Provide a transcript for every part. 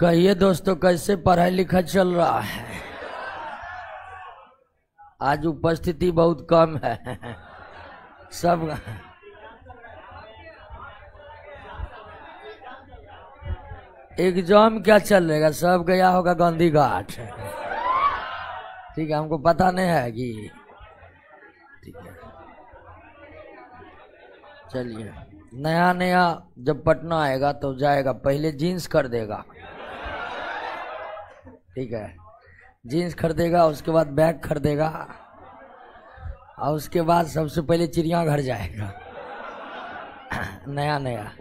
कहिए दोस्तों, कैसे पढ़ाई लिखा चल रहा है? आज उपस्थिति बहुत कम है सब। एग्जाम क्या चल रहेगा, सब गया होगा गांधी घाट। ठीक है, हमको पता नहीं है कि ठीक है। चलिए, नया नया जब पटना आएगा तो जाएगा, पहले जीन्स खरीदेगा। ठीक है, जीन्स खरीदेगा, उसके बाद बैग खरीदेगा, और उसके बाद सबसे पहले चिड़ियाघर जाएगा नया नया।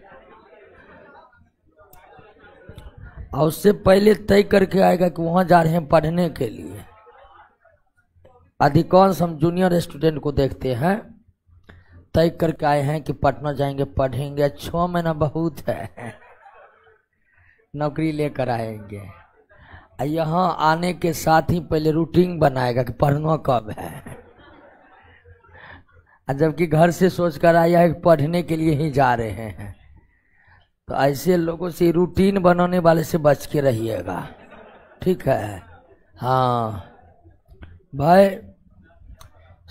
और उससे पहले तय करके आएगा कि वहां जा रहे हैं पढ़ने के लिए। अधिकांश हम जूनियर स्टूडेंट को देखते हैं, तय करके आए हैं कि पटना जाएंगे, पढ़ेंगे, 6 महीना बहुत है, नौकरी लेकर आएंगे। यहाँ आने के साथ ही पहले रूटीन बनाएगा कि पढ़ना कब है, जबकि घर से सोच कर आया है कि पढ़ने के लिए ही जा रहे हैं। तो ऐसे लोगों से, रूटीन बनाने वाले से बच के रहिएगा। ठीक है, हाँ भाई,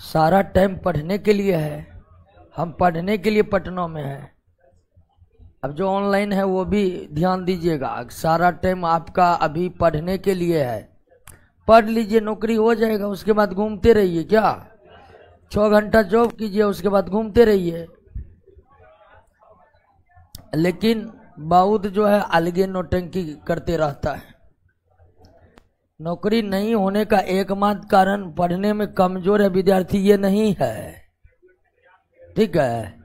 सारा टाइम पढ़ने के लिए है, हम पढ़ने के लिए पटना में हैं। अब जो ऑनलाइन है वो भी ध्यान दीजिएगा, सारा टाइम आपका अभी पढ़ने के लिए है। पढ़ लीजिए, नौकरी हो जाएगा, उसके बाद घूमते रहिए। क्या 6 घंटा जॉब कीजिए, उसके बाद घूमते रहिए। लेकिन बहुत जो है अलगे नौटंकी करते रहता है। नौकरी नहीं होने का एकमात्र कारण पढ़ने में कमजोर है विद्यार्थी, ये नहीं है। ठीक है,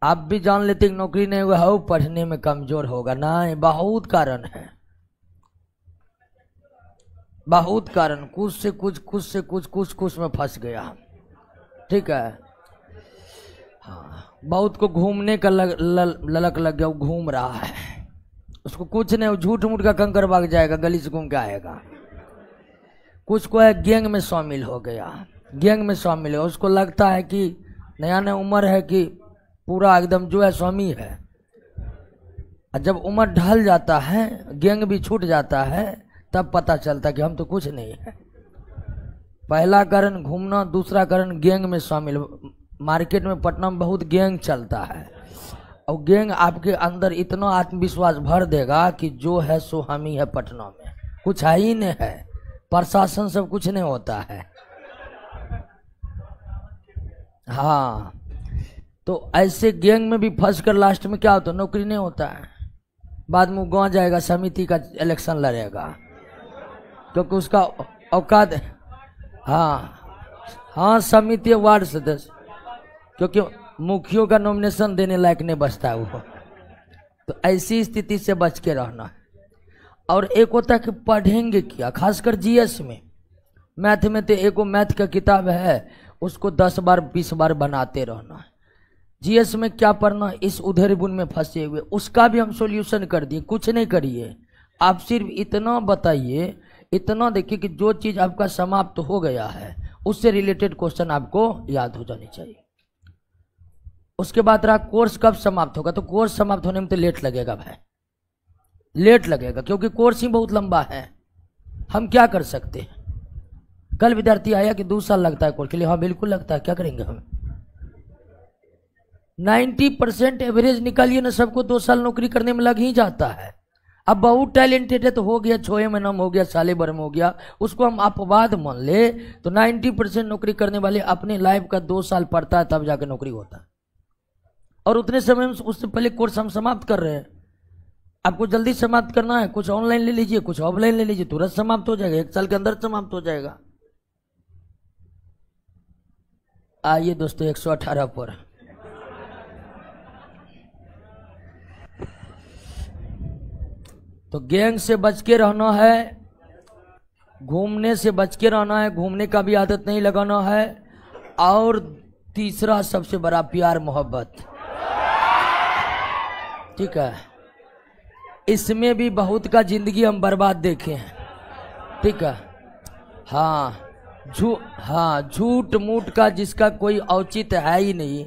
आप भी जान लेते कि नौकरी नहीं हुआ है, पढ़ने में कमजोर होगा। नहीं, बहुत कारण है, बहुत कारण। कुछ से कुछ, कुछ से कुछ, कुछ में फंस गया। ठीक है, हाँ, बहुत को घूमने का ललक लग गया, वो घूम रहा है, उसको कुछ नहीं, झूठ मूठ का कंकर भाग जाएगा, गली से घूम के आएगा। कुछ को है गैंग में शामिल हो गया, गैंग में शामिल है, उसको लगता है कि नया नया उम्र है कि पूरा एकदम जो है स्वामी है। और जब उम्र ढल जाता है, गैंग भी छूट जाता है, तब पता चलता है कि हम तो कुछ नहीं है। पहला कारण घूमना, दूसरा कारण गैंग में शामिल। मार्केट में पटना में बहुत गैंग चलता है, और गैंग आपके अंदर इतना आत्मविश्वास भर देगा कि जो है सो हम ही है पटना में, कुछ है ही नहीं है, प्रशासन सब कुछ नहीं होता है। हाँ, तो ऐसे गैंग में भी फंस कर लास्ट में क्या होता है, नौकरी नहीं होता है। बाद में गांव जाएगा, समिति का इलेक्शन लड़ेगा, क्योंकि उसका औकात। हाँ, समिति वार्ड सदस्य, क्योंकि मुखियों का नॉमिनेशन देने लायक नहीं बचता है वो। तो ऐसी स्थिति से बच के रहना है। और एक होता है कि पढ़ेंगे क्या, खासकर जीएस में, मैथ में तो एक मैथ का किताब है, उसको 10 बार 20 बार बनाते रहना है। जीएस में क्या पढ़ना, इस उधेड़ बुन में फंसे हुए, उसका भी हम सॉल्यूशन कर दिए। कुछ नहीं करिए, आप सिर्फ इतना बताइए, इतना देखिए कि जो चीज आपका समाप्त हो गया है उससे रिलेटेड क्वेश्चन आपको याद हो जाने चाहिए। उसके बाद रहा कोर्स कब समाप्त होगा, तो कोर्स समाप्त होने में तो लेट लगेगा भाई, लेट लगेगा, क्योंकि कोर्स ही बहुत लंबा है। हम क्या कर सकते हैं? कल विद्यार्थी आया कि 2 साल लगता है कोर्स के लिए। हाँ बिल्कुल लगता है, क्या करेंगे हम? 90% एवरेज निकालिए ना, सबको 2 साल नौकरी करने में लग ही जाता है। अब बहुत टैलेंटेड है तो हो गया, 6 महीना में हो गया, साले भर में हो गया, उसको हम अपवाद मान ले तो 90% नौकरी करने वाले अपने लाइफ का 2 साल पढ़ता है, तब जाकर नौकरी होता है। और उतने समय में उससे पहले कोर्स हम समाप्त कर रहे हैं। आपको जल्दी समाप्त करना है, कुछ ऑनलाइन ले लीजिए, कुछ ऑफलाइन ले लीजिए, तुरंत समाप्त हो जाएगा, 1 साल के अंदर समाप्त हो जाएगा। आइए दोस्तों 118 पर। तो गैंग से बच के रहना है, घूमने से बच के रहना है, घूमने का भी आदत नहीं लगाना है। और तीसरा सबसे बड़ा, प्यार मोहब्बत। ठीक है, इसमें भी बहुत का जिंदगी हम बर्बाद देखे हैं। ठीक है, हाँ, झूठ मूठ का जिसका कोई औचित्य है ही नहीं,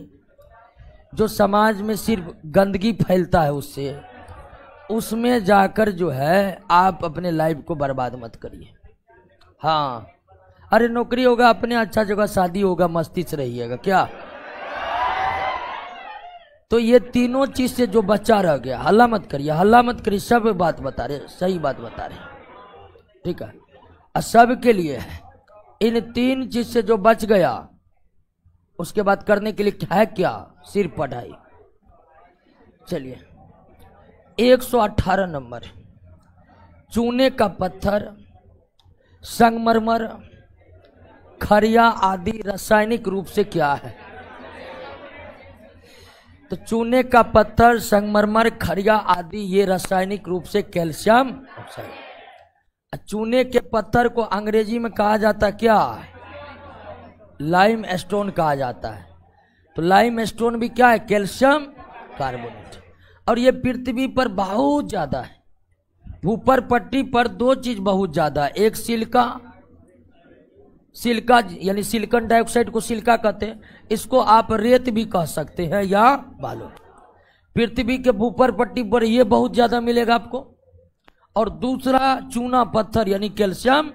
जो समाज में सिर्फ गंदगी फैलता है उससे, उसमें जाकर जो है आप अपने लाइफ को बर्बाद मत करिए। हाँ, अरे नौकरी होगा अपने, अच्छा जगह शादी होगा, मस्ती से रहिएगा क्या। तो ये तीनों चीज से जो बच्चा रह गया, हल्ला मत करिए, हल्ला मत करिए, सब बात बता रहे, सही बात बता रहे, ठीक है। और सब के लिए है, इन तीन चीज से जो बच गया उसके बाद करने के लिए है क्या, सिर्फ पढ़ाई। चलिए 118 नंबर, चूने का पत्थर, संगमरमर, खरिया आदि रासायनिक रूप से क्या है। तो चूने का पत्थर, संगमरमर, खरिया आदि ये रासायनिक रूप से कैल्शियम ऑक्साइड। चूने के पत्थर को अंग्रेजी में कहा जाता है क्या, लाइम स्टोन कहा जाता है। तो लाइम स्टोन भी क्या है, कैल्शियम कार्बोनेट। और ये पृथ्वी पर बहुत ज्यादा है, ऊपर पट्टी पर दो चीज बहुत ज्यादा है, एक सिलिका, सिलिका यानी सिलिकॉन डाइऑक्साइड को सिलिका कहते हैं, इसको आप रेत भी कह सकते हैं या बालू। पृथ्वी के ऊपर पट्टी पर ये बहुत ज्यादा मिलेगा आपको। और दूसरा चूना पत्थर यानी कैल्शियम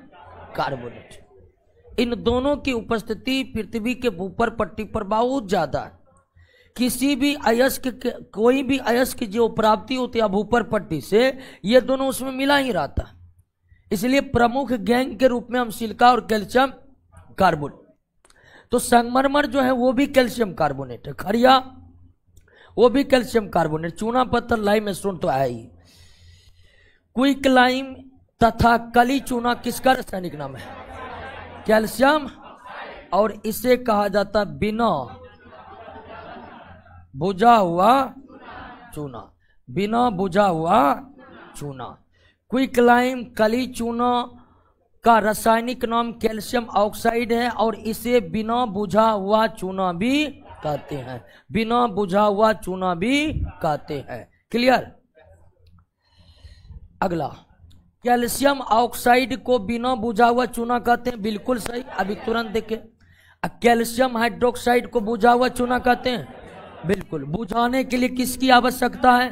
कार्बोनेट। इन दोनों की उपस्थिति पृथ्वी के ऊपर पट्टी पर बहुत ज्यादा है। किसी भी अयस्क के, कोई भी अयस्क की जो प्राप्ति होती है ऊपर पट्टी से, ये दोनों उसमें मिला ही रहता। इसलिए प्रमुख गैंग के रूप में हम सिलिका और कैल्शियम कार्बोनेट। तो संगमरमर जो है वो भी कैल्शियम कार्बोनेट है, खरिया वो भी कैल्शियम कार्बोनेट, चूना पत्थर लाइम स्टोन तो है ही। क्विक लाइम तथा कली चूना किसका रासायनिक नाम है, कैल्शियम। और इसे कहा जाता बिना बुझा हुआ चूना, बिना बुझा हुआ चूना। क्विक लाइम कली चूना का रासायनिक नाम कैल्शियम ऑक्साइड है और इसे बिना बुझा हुआ चूना भी कहते हैं, बिना बुझा हुआ चूना भी कहते हैं। क्लियर। अगला, कैल्शियम ऑक्साइड को बिना बुझा हुआ चूना कहते हैं, बिल्कुल सही, अभी तुरंत देखे। कैल्शियम हाइड्रोक्साइड को बुझा हुआ चूना कहते हैं, बिल्कुल। बुझाने के लिए किसकी आवश्यकता है,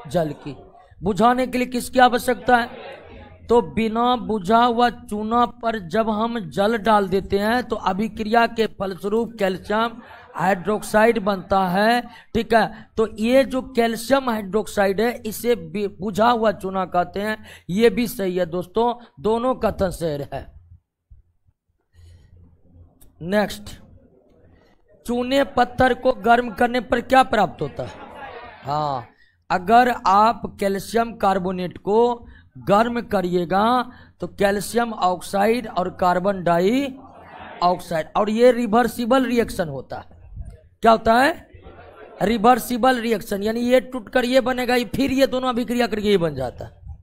जल की। बुझाने के लिए किसकी आवश्यकता है, तो बिना बुझा हुआ चूना पर जब हम जल डाल देते हैं तो अभिक्रिया के फलस्वरूप कैल्शियम हाइड्रोक्साइड बनता है, ठीक है। तो ये जो कैल्शियम हाइड्रोक्साइड है इसे बुझा हुआ चूना कहते हैं, ये भी सही है दोस्तों, दोनों कथन सही है। नेक्स्ट, चूने पत्थर को गर्म करने पर क्या प्राप्त होता है। हाँ, अगर आप कैल्शियम कार्बोनेट को गर्म करिएगा तो कैल्शियम ऑक्साइड और कार्बन डाई ऑक्साइड, और ये रिवर्सिबल रिएक्शन होता है। क्या होता है, रिवर्सिबल रिएक्शन, यानी ये टूट कर ये बनेगा, फिर ये दोनों अभिक्रिया करके ये बन जाता है,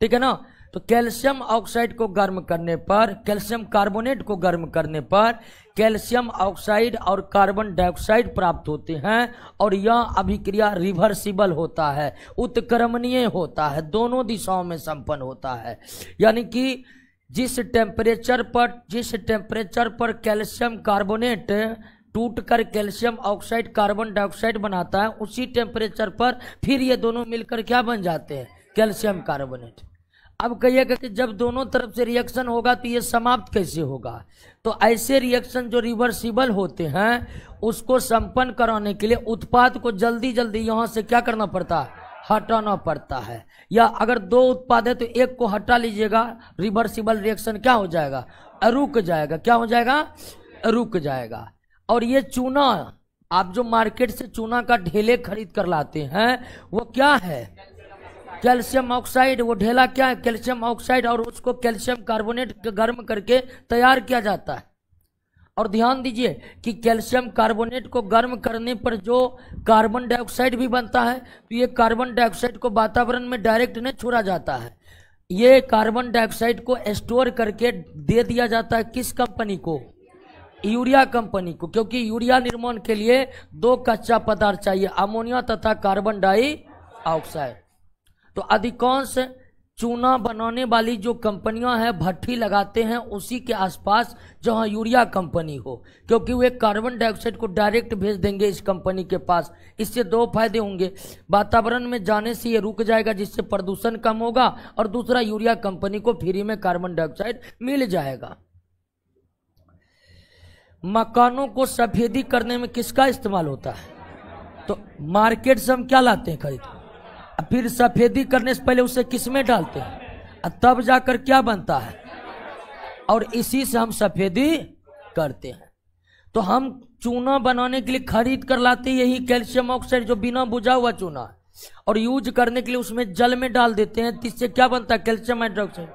ठीक है ना। तो कैल्शियम ऑक्साइड को गर्म करने पर, कैल्शियम कार्बोनेट को गर्म करने पर कैल्शियम ऑक्साइड और कार्बन डाइऑक्साइड प्राप्त होते हैं और यह अभिक्रिया रिवर्सिबल होता है, उत्क्रमणीय होता है, दोनों दिशाओं में संपन्न होता है। यानी कि जिस टेम्परेचर पर कैल्शियम कार्बोनेट टूट कर कैल्शियम ऑक्साइड कार्बन डाइऑक्साइड बनाता है, उसी टेम्परेचर पर फिर ये दोनों मिलकर क्या बन जाते हैं, कैल्शियम कार्बोनेट। अब कहिएगा कि जब दोनों तरफ से रिएक्शन होगा तो ये समाप्त कैसे होगा। तो ऐसे रिएक्शन जो रिवर्सिबल होते हैं उसको संपन्न कराने के लिए उत्पाद को जल्दी जल्दी यहाँ से क्या करना पड़ता है, हटाना पड़ता है। या अगर दो उत्पाद है तो एक को हटा लीजिएगा, रिवर्सिबल रिएक्शन क्या हो जाएगा, रुक जाएगा। क्या हो जाएगा, रुक जाएगा। और ये चूना, आप जो मार्केट से चूना का ढेले खरीद कर लाते हैं वो क्या है, कैल्शियम ऑक्साइड। वो ढेला क्या है, कैल्शियम ऑक्साइड, और उसको कैल्शियम कार्बोनेट गर्म करके तैयार किया जाता है। और ध्यान दीजिए कि कैल्शियम कार्बोनेट को गर्म करने पर जो कार्बन डाइऑक्साइड भी बनता है तो ये कार्बन डाइऑक्साइड को वातावरण में डायरेक्ट नहीं छोड़ा जाता है, ये कार्बन डाइऑक्साइड को स्टोर करके दे दिया जाता है किस कंपनी को, यूरिया कंपनी को। क्योंकि यूरिया निर्माण के लिए दो कच्चा पदार्थ चाहिए, अमोनिया तथा कार्बन डाइऑक्साइड। तो अधिकांश चूना बनाने वाली जो कंपनियां हैं भट्ठी लगाते हैं उसी के आसपास जहां यूरिया कंपनी हो, क्योंकि वे कार्बन डाइऑक्साइड को डायरेक्ट भेज देंगे इस कंपनी के पास। इससे दो फायदे होंगे, वातावरण में जाने से ये रुक जाएगा जिससे प्रदूषण कम होगा, और दूसरा यूरिया कंपनी को फ्री में कार्बन डाइऑक्साइड मिल जाएगा। मकानों को सफेदी करने में किसका इस्तेमाल होता है? तो मार्केट से हम क्या लाते हैं खरीद, फिर सफेदी करने से पहले उसे किस में डालते हैं, तब जाकर क्या बनता है, और इसी से हम सफेदी करते हैं। तो हम चूना बनाने के लिए खरीद कर लाते हैं यही कैल्शियम ऑक्साइड जो बिना बुझा हुआ चूना है, और यूज करने के लिए उसमें जल में डाल देते हैं, जिससे क्या बनता है, कैल्शियम हाइड्रोक्साइड।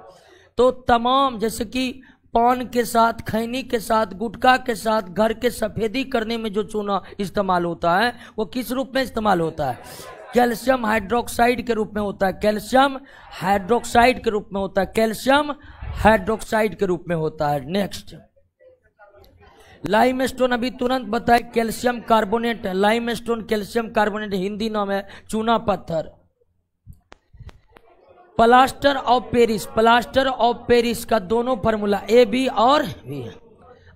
तो तमाम जैसे कि पान के साथ, खैनी के साथ, गुटखा के साथ घर के सफेदी करने में जो चूना इस्तेमाल होता है वो किस रूप में इस्तेमाल होता है, कैल्शियम हाइड्रोक्साइड के रूप में होता है, कैल्शियम हाइड्रोक्साइड के रूप में होता है, कैल्शियम हाइड्रोक्साइड के रूप में होता है। नेक्स्ट, लाइमस्टोन, अभी तुरंत बताए, calcium carbonate. Limestone calcium carbonate Hindi नाम है चूना पत्थर। Plaster of Paris, plaster of Paris का दोनों फार्मूला ए बी और बी।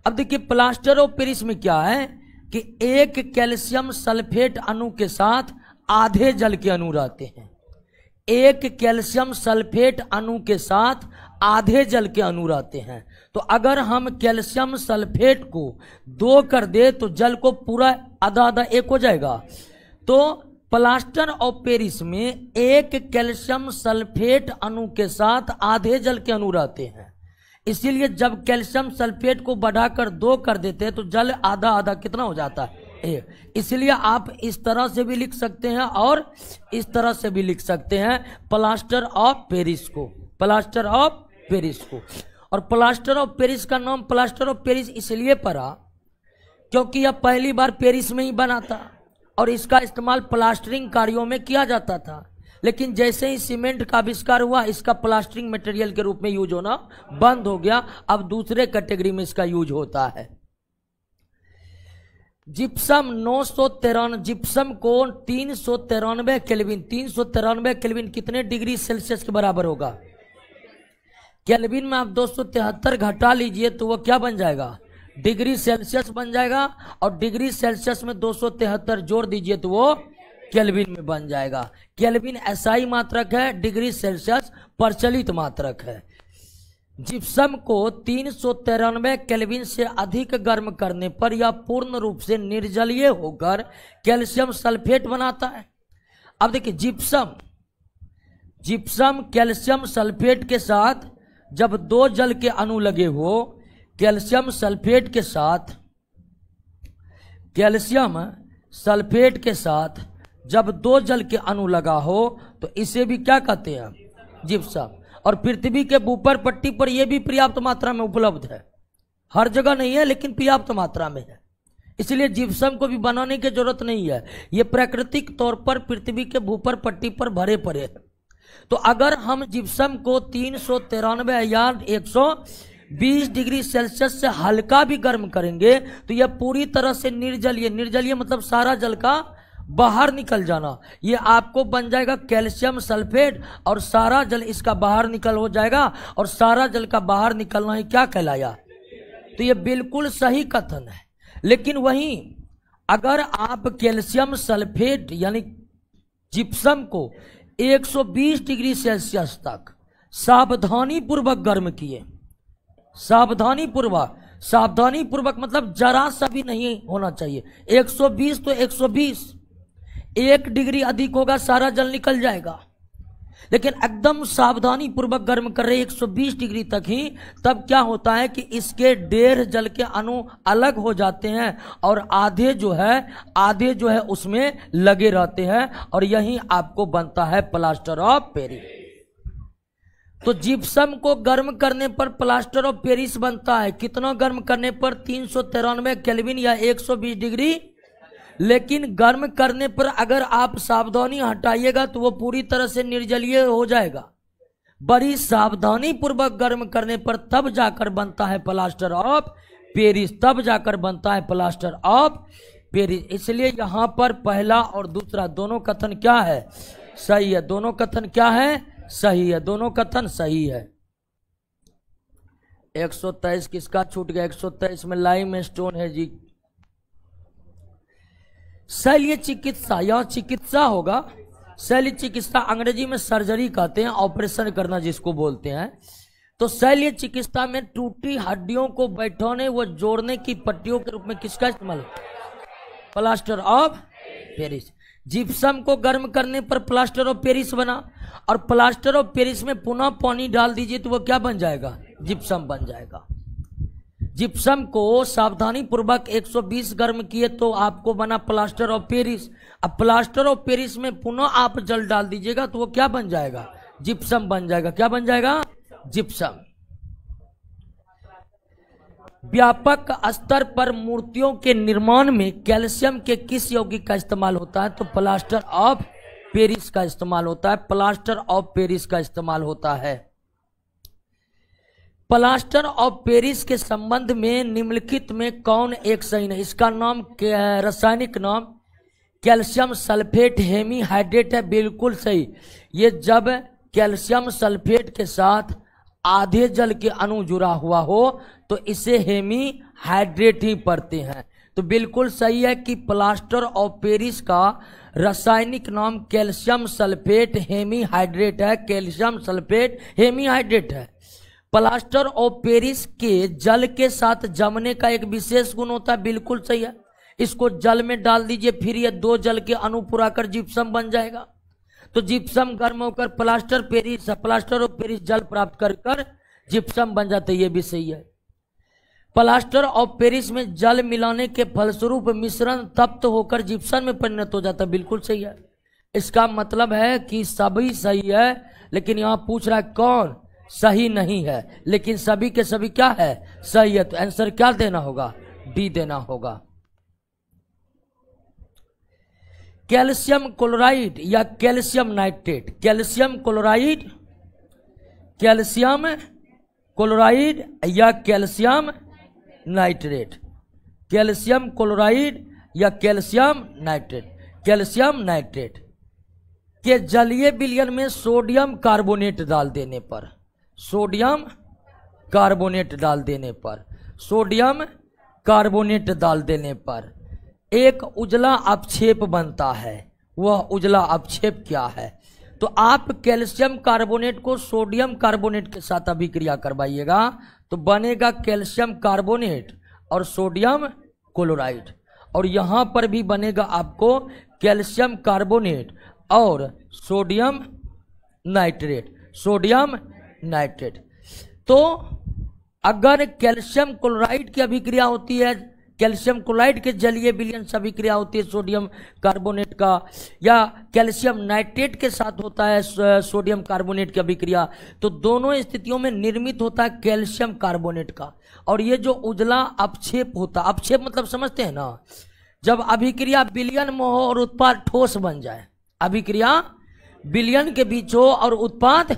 अब देखिए प्लास्टर ऑफ पेरिस में क्या है कि एक कैल्शियम सल्फेट अणु के साथ आधे जल के अणु रहते हैं। एक कैल्शियम सल्फेट अणु के साथ आधे जल के अणु रहते हैं। तो अगर हम कैल्शियम सल्फेट को 2 कर दे तो जल को पूरा आधा आधा एक हो जाएगा। तो प्लास्टर ऑफ पेरिस में एक कैल्शियम सल्फेट अणु के साथ आधे जल के अणु रहते हैं। इसीलिए जब कैल्शियम सल्फेट को बढ़ाकर 2 कर देते हैं तो जल आधा आधा कितना हो जाता है, 1। इसलिए आप इस तरह से भी लिख सकते हैं और इस तरह से भी लिख सकते हैं प्लास्टर ऑफ पेरिस को, प्लास्टर ऑफ पेरिस को। और प्लास्टर ऑफ पेरिस का नाम प्लास्टर ऑफ पेरिस इसलिए पड़ा क्योंकि यह पहली बार पेरिस में ही बना था और इसका इस्तेमाल प्लास्टरिंग कार्यों में किया जाता था। लेकिन जैसे ही सीमेंट का आविष्कार हुआ इसका प्लास्टरिंग मटेरियल के रूप में यूज होना बंद हो गया, अब दूसरे कैटेगरी में इसका यूज होता है। जिप्सम 993, जिप्सम को 393 केल्विन, 393 केल्विन कितने डिग्री सेल्सियस के बराबर होगा? केल्विन में आप 273 घटा लीजिए तो वो क्या बन जाएगा, डिग्री सेल्सियस बन जाएगा, और डिग्री सेल्सियस में 273 जोड़ दीजिए तो वो केल्विन में बन जाएगा। केल्विन एसआई मात्रक है, डिग्री सेल्सियस प्रचलित मात्रक है। जिप्सम को 393 केल्विन से अधिक गर्म करने पर यह पूर्ण रूप से निर्जलीय होकर कैल्शियम सल्फेट बनाता है। अब देखिए जिप्सम कैल्शियम सल्फेट के साथ जब 2 जल के अणु लगे हो, कैल्शियम सल्फेट के साथ, कैल्शियम सल्फेट के साथ जब 2 जल के अणु लगा हो तो इसे भी क्या कहते हैं, जिप्सम। और पृथ्वी के ऊपर पट्टी पर यह भी पर्याप्त मात्रा में उपलब्ध है, हर जगह नहीं है लेकिन पर्याप्त मात्रा में है, इसलिए जिप्सम को भी बनाने की जरूरत नहीं है, यह प्राकृतिक तौर पर पृथ्वी के ऊपर पट्टी पर भरे पड़े हैं। तो अगर हम जिप्सम को 393 या 120 डिग्री सेल्सियस से हल्का भी गर्म करेंगे तो यह पूरी तरह से निर्जलीय, निर्जलीय मतलब सारा जल का बाहर निकल जाना, ये आपको बन जाएगा कैल्शियम सल्फेट, और सारा जल इसका बाहर निकल हो जाएगा, और सारा जल का बाहर निकलना ही क्या कहलाया। तो ये बिल्कुल सही कथन है। लेकिन वहीं अगर आप कैल्शियम सल्फेट यानी जिप्सम को 120 डिग्री सेल्सियस तक सावधानी पूर्वक गर्म किए, सावधानी पूर्वक मतलब जरा सा भी नहीं होना चाहिए, 120 तो 120, 1 डिग्री अधिक होगा सारा जल निकल जाएगा, लेकिन एकदम सावधानी पूर्वक गर्म कर रहे 120 डिग्री तक ही, तब क्या होता है कि इसके 1.5 जल के अणु अलग हो जाते हैं और आधे जो है उसमें लगे रहते हैं, और यही आपको बनता है प्लास्टर ऑफ पेरिस। तो जिप्सम को गर्म करने पर प्लास्टर ऑफ पेरिस बनता है। कितना गर्म करने पर? 393 केल्विन या 120 डिग्री। लेकिन गर्म करने पर अगर आप सावधानी हटाइएगा तो वो पूरी तरह से निर्जलीय हो जाएगा। बड़ी सावधानी पूर्वक गर्म करने पर तब जाकर बनता है प्लास्टर ऑफ पेरिस, तब जाकर बनता है प्लास्टर ऑफ पेरिस। इसलिए यहां पर पहला और दूसरा दोनों कथन क्या है? सही है, दोनों कथन क्या है? सही है, दोनों कथन सही है। 123 किसका छूट गया? 123 में लाइम स्टोन है जी। शल्य चिकित्सा, यह चिकित्सा होगा। शल्य चिकित्सा अंग्रेजी में सर्जरी कहते हैं, ऑपरेशन करना जिसको बोलते हैं। तो शल्य चिकित्सा में टूटी हड्डियों को बैठाने व जोड़ने की पट्टियों के रूप में किसका इस्तेमाल? Plaster of Paris. जिप्सम को गर्म करने पर प्लास्टर ऑफ पेरिस बना, और प्लास्टर ऑफ पेरिस में पुनः पानी डाल दीजिए तो वो क्या बन जाएगा? जिप्सम बन जाएगा। जिप्सम को सावधानी पूर्वक 120 गर्म किए तो आपको बना प्लास्टर ऑफ पेरिस। अब प्लास्टर ऑफ पेरिस में पुनः आप जल डाल दीजिएगा तो वो क्या बन जाएगा? जिप्सम बन जाएगा। क्या बन जाएगा? जिप्सम। व्यापक स्तर पर मूर्तियों के निर्माण में कैल्शियम के किस यौगिक का इस्तेमाल होता है? तो प्लास्टर ऑफ पेरिस का इस्तेमाल होता है। प्लास्टर ऑफ पेरिस का इस्तेमाल होता है। प्लास्टर ऑफ पेरिस के संबंध में निम्नलिखित में कौन एक सही नहीं? इसका नाम, रासायनिक नाम कैल्शियम सल्फेट हेमीहाइड्रेट है। बिल्कुल सही। ये जब कैल्शियम सल्फेट के साथ आधे जल के अणु जुड़ा हुआ हो तो इसे हेमीहाइड्रेट ही पढ़ते हैं। तो बिल्कुल सही है कि प्लास्टर ऑफ पेरिस का रासायनिक नाम कैल्शियम सल्फेट हेमीहाइड्रेट है। कैल्शियम सल्फेट हेमीहाइड्रेट है। प्लास्टर ऑफ पेरिस के जल के साथ जमने का एक विशेष गुण होता है। बिल्कुल सही है। इसको जल में डाल दीजिए, फिर ये दो जल के अणु पूरा कर जिप्सम बन जाएगा। तो जिप्सम गर्म होकर प्लास्टर ऑफ पेरिस जल प्राप्त कर जिप्सम बन जाता है। ये भी सही है। प्लास्टर ऑफ पेरिस में जल मिलाने के फलस्वरूप मिश्रण तप्त होकर जिप्सम में परिणत हो जाता है। बिल्कुल सही है। इसका मतलब है कि सभी सही है, लेकिन यहां पूछ रहा है कौन सही नहीं है, लेकिन सभी के सभी क्या है? सही है। तो आंसर क्या देना होगा? डी देना होगा। कैल्शियम क्लोराइड या calcium nitrate? Calcium chloride, calcium chloride या कैल्शियम नाइट्रेट? कैल्शियम क्लोराइड या कैल्शियम नाइट्रेट? कैल्शियम नाइट्रेट के जलीय विलयन में सोडियम कार्बोनेट डाल देने पर, सोडियम कार्बोनेट डाल देने पर, सोडियम कार्बोनेट डाल देने पर एक उजला अपक्षेप बनता है। वह उजला अपक्षेप क्या है? तो आप कैल्शियम कार्बोनेट को सोडियम कार्बोनेट के साथ अभिक्रिया करवाइएगा तो बनेगा कैल्शियम कार्बोनेट और सोडियम क्लोराइड। और यहां पर भी बनेगा आपको कैल्शियम कार्बोनेट और सोडियम नाइट्रेट, सोडियम नाइट्रेट। तो अगर कैल्शियम क्लोराइड की अभिक्रिया होती है, कैल्शियम क्लोराइड के जलीय विलयन से अभिक्रिया होती है सोडियम कार्बोनेट का, या कैल्शियम नाइट्रेट के साथ होता है सोडियम कार्बोनेट की अभिक्रिया, तो दोनों स्थितियों में निर्मित होता है कैल्शियम कार्बोनेट का। और ये जो उजला अपक्षेप होता है, अपक्षेप मतलब समझते हैं ना, जब अभिक्रिया विलयन में हो और उत्पाद ठोस बन जाए, अभिक्रिया विलयन के बीच हो और उत्पाद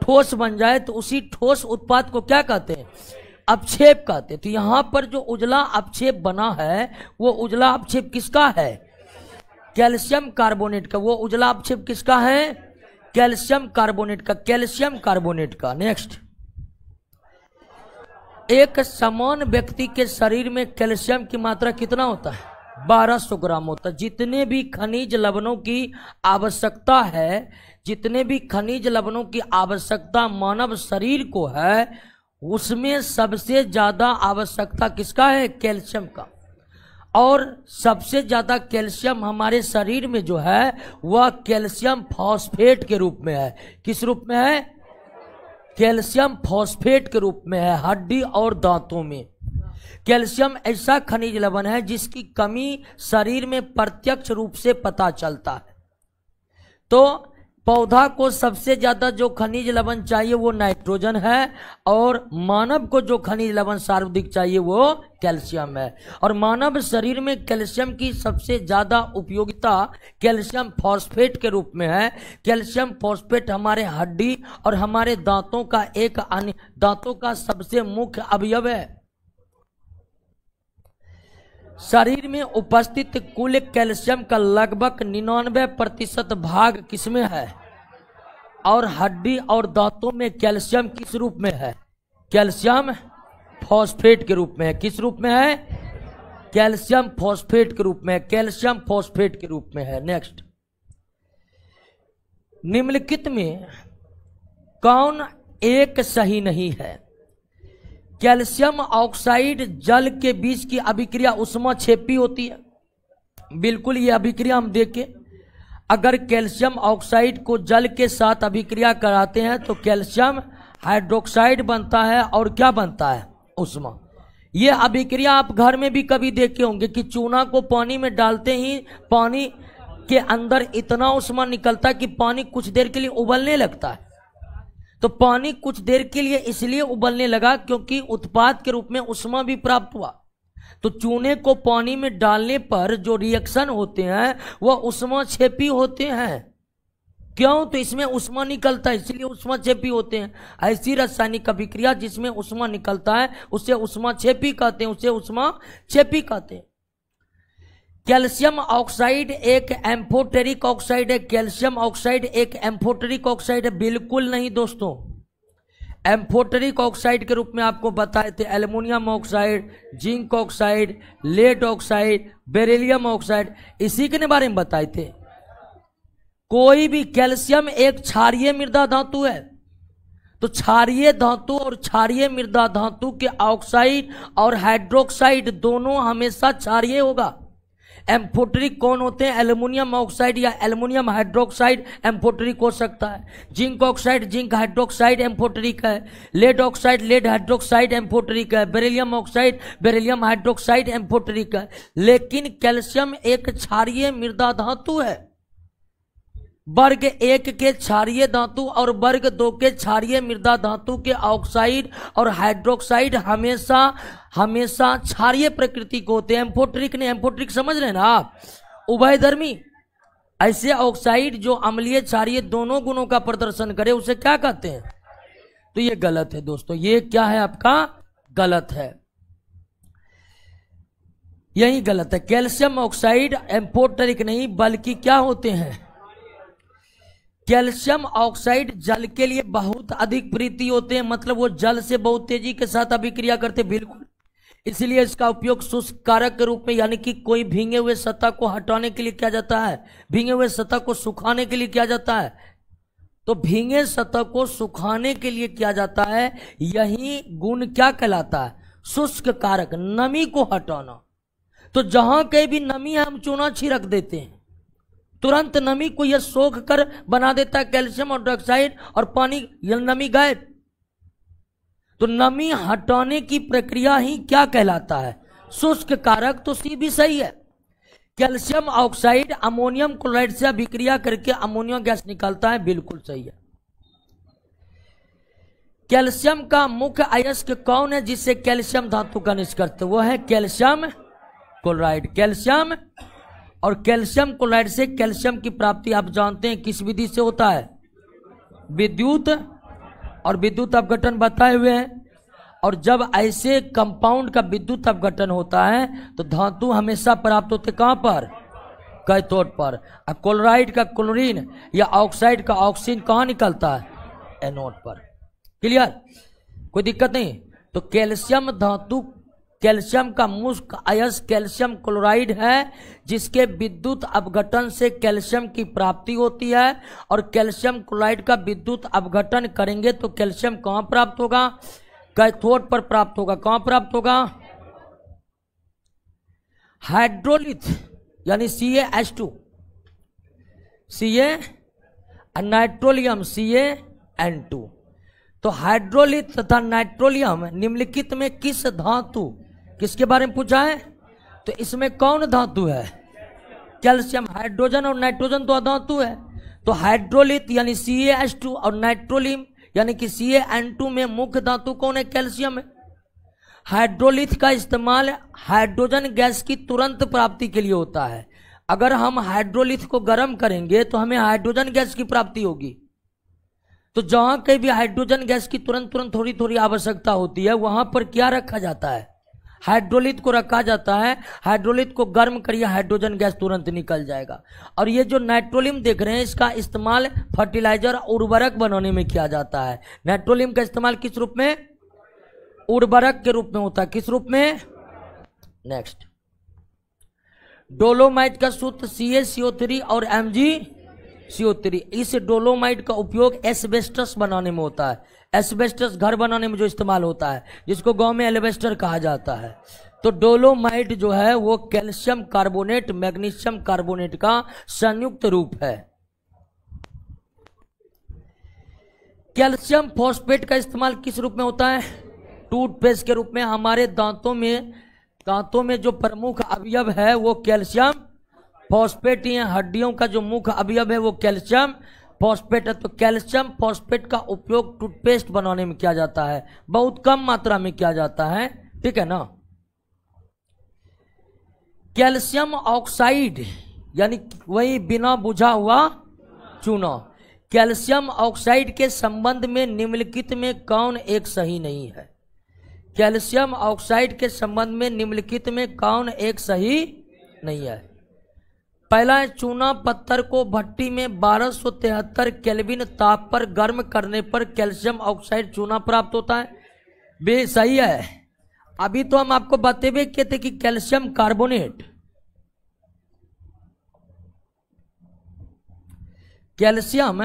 ठोस बन जाए तो उसी ठोस उत्पाद को क्या कहते हैं? अपक्षेप कहते हैं। तो यहां पर जो उजला अपक्षेप बना है वो उजला अपक्षेप किसका है? कैल्शियम कार्बोनेट का। वो उजला अपक्षेप किसका है? कैल्शियम कार्बोनेट का, कैल्शियम कार्बोनेट का। नेक्स्ट, एक समान व्यक्ति के शरीर में कैल्शियम की मात्रा कितना होता है? 1200 ग्राम होता है। जितने भी खनिज लवणों की आवश्यकता है, जितने भी खनिज लवणों की आवश्यकता मानव शरीर को है, उसमें सबसे ज्यादा आवश्यकता किसका है? कैल्शियम का। और सबसे ज्यादा कैल्शियम हमारे शरीर में जो है वह कैल्शियम फॉस्फेट के रूप में है। किस रूप में है? कैल्शियम फॉस्फेट के रूप में है। हड्डी और दांतों में कैल्शियम ऐसा खनिज लवण है जिसकी कमी शरीर में प्रत्यक्ष रूप से पता चलता है। तो पौधा को सबसे ज्यादा जो खनिज लवण चाहिए वो नाइट्रोजन है, और मानव को जो खनिज लवण सर्वाधिक चाहिए वो कैल्शियम है। और मानव शरीर में कैल्शियम की सबसे ज्यादा उपयोगिता कैल्शियम फॉस्फेट के रूप में है। कैल्शियम फॉस्फेट हमारे हड्डी और हमारे दांतों का दांतों का सबसे मुख्य अवयव है। शरीर में उपस्थित कुल कैल्शियम का लगभग 99% भाग किसमें है? और हड्डी और दांतों में कैल्शियम किस रूप में है? कैल्शियम फॉस्फेट के रूप में है। किस रूप में है? कैल्शियम फॉस्फेट के रूप में है। कैल्शियम फॉस्फेट के रूप में है। नेक्स्ट, निम्नलिखित में कौन एक सही नहीं है? कैल्शियम ऑक्साइड जल के बीच की अभिक्रिया उष्माक्षेपी होती है। बिल्कुल, ये अभिक्रिया हम देखें, अगर कैल्शियम ऑक्साइड को जल के साथ अभिक्रिया कराते हैं तो कैल्शियम हाइड्रोक्साइड बनता है और क्या बनता है? उष्मा। ये अभिक्रिया आप घर में भी कभी देखे होंगे कि चूना को पानी में डालते ही पानी के अंदर इतना उष्मा निकलता है कि पानी कुछ देर के लिए उबलने लगता है। तो पानी कुछ देर के लिए इसलिए उबलने लगा क्योंकि उत्पाद के रूप में उष्मा भी प्राप्त हुआ। तो चूने को पानी में डालने पर जो रिएक्शन होते हैं वह उष्माक्षेपी होते हैं। क्यों? तो इसमें उष्मा निकलता है, इसलिए उष्माक्षेपी होते हैं। ऐसी रासायनिक अभिक्रिया जिसमें उष्मा निकलता है उसे उष्माक्षेपी कहते हैं, उसे उष्माक्षेपी कहते हैं। कैल्शियम ऑक्साइड एक एम्फोटेरिक ऑक्साइड है। कैल्शियम ऑक्साइड एक एम्फोटेरिक ऑक्साइड है? बिल्कुल नहीं दोस्तों। एम्फोटेरिक ऑक्साइड के रूप में आपको बताए थे aluminium oxide, zinc oxide, lead oxide, beryllium oxide, इसी के बारे में बताए थे। कोई भी कैल्शियम एक क्षारीय मृदा धातु है, तो क्षारीय धातु और क्षारीय मृदा धातु के ऑक्साइड और हाइड्रोक्साइड दोनों हमेशा क्षारीय होगा। एम्फोटेरिक कौन होते हैं? एल्युमिनियम ऑक्साइड या एल्युमिनियम हाइड्रोक्साइड एम्फोटेरिक हो सकता है। Zinc oxide zinc hydroxide amphoteric है। Lead oxide lead hydroxide amphoteric है। Beryllium oxide beryllium hydroxide amphoteric है। लेकिन कैल्शियम एक क्षारीय मृदा धातु है। वर्ग 1 के क्षारीय धातु और वर्ग 2 के क्षारीय मृदा धातु के ऑक्साइड और हाइड्रोक्साइड हमेशा हमेशा क्षारीय प्रकृति को होते हैं। एम्फोटेरिक ने, एम्फोटेरिक समझ रहे हैं ना आप, उभयधर्मी। ऐसे ऑक्साइड जो अम्लीय क्षारीय दोनों गुणों का प्रदर्शन करे उसे क्या कहते हैं? तो ये गलत है दोस्तों, ये क्या है आपका? गलत है, यही गलत है। कैल्शियम ऑक्साइड एम्फोटेरिक नहीं बल्कि क्या होते हैं? कैल्शियम ऑक्साइड जल के लिए बहुत अधिक प्रीति होते हैं, मतलब वो जल से बहुत तेजी के साथ अभिक्रिया करते। बिल्कुल, इसलिए इसका उपयोग शुष्क कारक के रूप में, यानी कि कोई भींगे हुए सतह को हटाने के लिए किया जाता है, भींगे हुए सतह को सुखाने के लिए किया जाता है। तो भींगे सतह को सुखाने के लिए किया जाता है, यही गुण क्या कहलाता है? शुष्क कारक, नमी को हटाना। तो जहां कहीं भी नमी है हम चूना छिड़क देते हैं, तुरंत नमी को यह सोख कर बना देता है कैल्शियम हाइड्रोक्साइड और पानी, यह नमी गायब। तो नमी हटाने की प्रक्रिया ही क्या कहलाता है? शुष्क कारक। तो सी भी सही है। कैल्शियम ऑक्साइड अमोनियम क्लोराइड से अभिक्रिया करके अमोनिया गैस निकालता है, बिल्कुल सही है। कैल्शियम का मुख्य अयस्क कौन है जिससे कैल्शियम धातु का निष्कर्ष? वो है कैल्शियम क्लोराइड। कैल्शियम और कैल्शियम क्लोराइड से कैल्शियम की प्राप्ति आप जानते हैं किस विधि से होता है? विद्युत और विद्युत अपघटन बताए हुए हैं। और जब ऐसे कंपाउंड का विद्युत अपघटन होता है तो धातु हमेशा प्राप्त होते कहां पर? कैथोड पर। क्लोराइड का क्लोरीन या ऑक्साइड का ऑक्सीजन कहां निकलता है? एनोड पर। क्लियर? कोई दिक्कत नहीं। तो कैल्शियम धातु, कैल्शियम का मुख्य अयस्क कैल्शियम क्लोराइड है जिसके विद्युत अपघटन से कैल्शियम की प्राप्ति होती है। और कैल्शियम क्लोराइड का विद्युत अपघटन करेंगे तो कैल्शियम कहां प्राप्त होगा? कैथोड पर प्राप्त होगा। कहां प्राप्त होगा? हाइड्रोलिथ यानी CaH2, नाइट्रोलियम CaN2। तो हाइड्रोलिथ तथा नाइट्रोलियम निम्नलिखित में किस धातु, किसके बारे में पूछा है? तो इसमें कौन धातु है? कैल्शियम। हाइड्रोजन और नाइट्रोजन तो अधातु है। तो हाइड्रोलिथ यानी CaH2 और नाइट्रोलियम यानी कि CaN2 में मुख्य धातु कौन है? कैल्शियम है। हाइड्रोलिथ का इस्तेमाल हाइड्रोजन गैस की तुरंत प्राप्ति के लिए होता है। अगर हम हाइड्रोलिथ को गर्म करेंगे तो हमें हाइड्रोजन गैस की प्राप्ति होगी। तो जहां कहीं भी हाइड्रोजन गैस की तुरंत थोड़ी थोड़ी आवश्यकता होती है वहां पर क्या रखा जाता है? हाइड्रोलित को रखा जाता है, हाइड्रोलित को गर्म करिए, हाइड्रोजन गैस तुरंत निकल जाएगा। और ये जो नाइट्रोलियम देख रहे हैं, इसका इस्तेमाल फर्टिलाइजर उर्वरक बनाने में किया जाता है। नाइट्रोलियम का इस्तेमाल किस रूप में? उर्वरक के रूप में होता है। किस रूप में? नेक्स्ट, डोलोमाइट का सूत्र CaCO3 और MgCO3। इस डोलोमाइट का उपयोग एस्बेस्टस बनाने में होता है। एस्बेस्टस घर बनाने में जो इस्तेमाल होता है, जिसको गांव में एल्वेस्टर कहा जाता है। तो डोलोमाइट जो है वो कैल्शियम कार्बोनेट मैग्नीशियम कार्बोनेट का संयुक्त रूप है। कैल्शियम फॉस्फेट का इस्तेमाल किस रूप में होता है? टूथपेस्ट के रूप में। हमारे दांतों में जो प्रमुख अवयव है वो कैल्शियम फॉस्फेट ही है। हड्डियों का जो मुख्य अवयव है वो कैल्शियम फॉस्फेट है। तो कैल्शियम फॉस्फेट का उपयोग टूथपेस्ट बनाने में किया जाता है, बहुत कम मात्रा में किया जाता है, ठीक है ना। कैल्शियम ऑक्साइड यानी वही बिना बुझा हुआ चूना। कैल्शियम ऑक्साइड के संबंध में निम्नलिखित में कौन एक सही नहीं है? कैल्शियम ऑक्साइड के संबंध में निम्नलिखित में कौन एक सही नहीं है? पहला है, चूना पत्थर को भट्टी में 1273 केल्विन ताप पर गर्म करने पर कैल्शियम ऑक्साइड चूना प्राप्त होता है। बे सही है। अभी तो हम आपको बतेबे किए थे कि कैल्शियम कार्बोनेट, कैल्शियम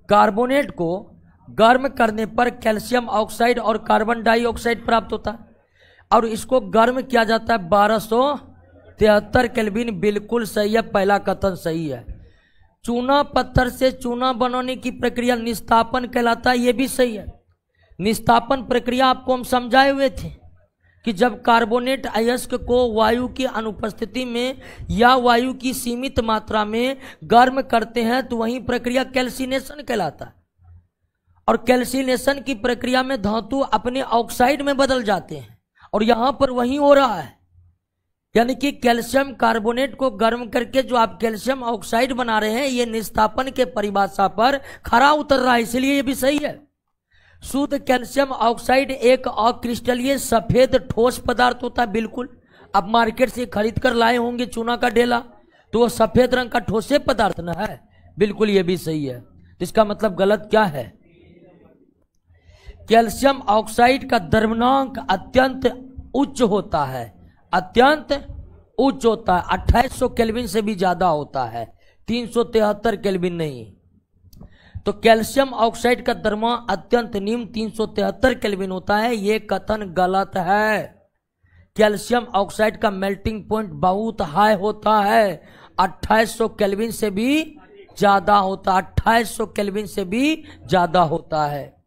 कार्बोनेट को गर्म करने पर कैल्शियम ऑक्साइड और कार्बन डाइऑक्साइड प्राप्त होता है, और इसको गर्म किया जाता है 1273 केल्विन। बिल्कुल सही है, पहला कथन सही है। चूना पत्थर से चूना बनाने की प्रक्रिया निस्तापन कहलाता है, यह भी सही है। निस्तापन प्रक्रिया आपको हम समझाए हुए थे कि जब कार्बोनेट अयस्क को वायु की अनुपस्थिति में या वायु की सीमित मात्रा में गर्म करते हैं तो वही प्रक्रिया कैल्सिनेशन कहलाता है। और कैल्सिनेशन की प्रक्रिया में धातु अपने ऑक्साइड में बदल जाते हैं, और यहां पर वही हो रहा है। यानी कि कैल्शियम कार्बोनेट को गर्म करके जो आप कैल्शियम ऑक्साइड बना रहे हैं, ये निस्तापन के परिभाषा पर खरा उतर रहा है, इसलिए ये भी सही है। शुद्ध कैल्शियम ऑक्साइड एक अक्रिस्टलीय सफेद ठोस पदार्थ होता है। बिल्कुल, आप मार्केट से खरीद कर लाए होंगे चूना का ढेला, तो वो सफेद रंग का ठोसे पदार्थ ना है। बिल्कुल ये भी सही है। इसका मतलब गलत क्या है? कैल्शियम ऑक्साइड का द्रव्यमान अत्यंत उच्च होता है, अत्यंत उच्च होता है, 2800 केल्विन से भी ज्यादा होता है, 373 केल्विन नहीं। तो कैल्शियम ऑक्साइड का द्रव्यमान अत्यंत निम्न 373 केल्विन होता है, यह कथन गलत है। कैल्शियम ऑक्साइड का मेल्टिंग पॉइंट बहुत हाई होता है, 2800 केल्विन से भी ज्यादा होता है, 2800 केल्विन से भी ज्यादा होता है।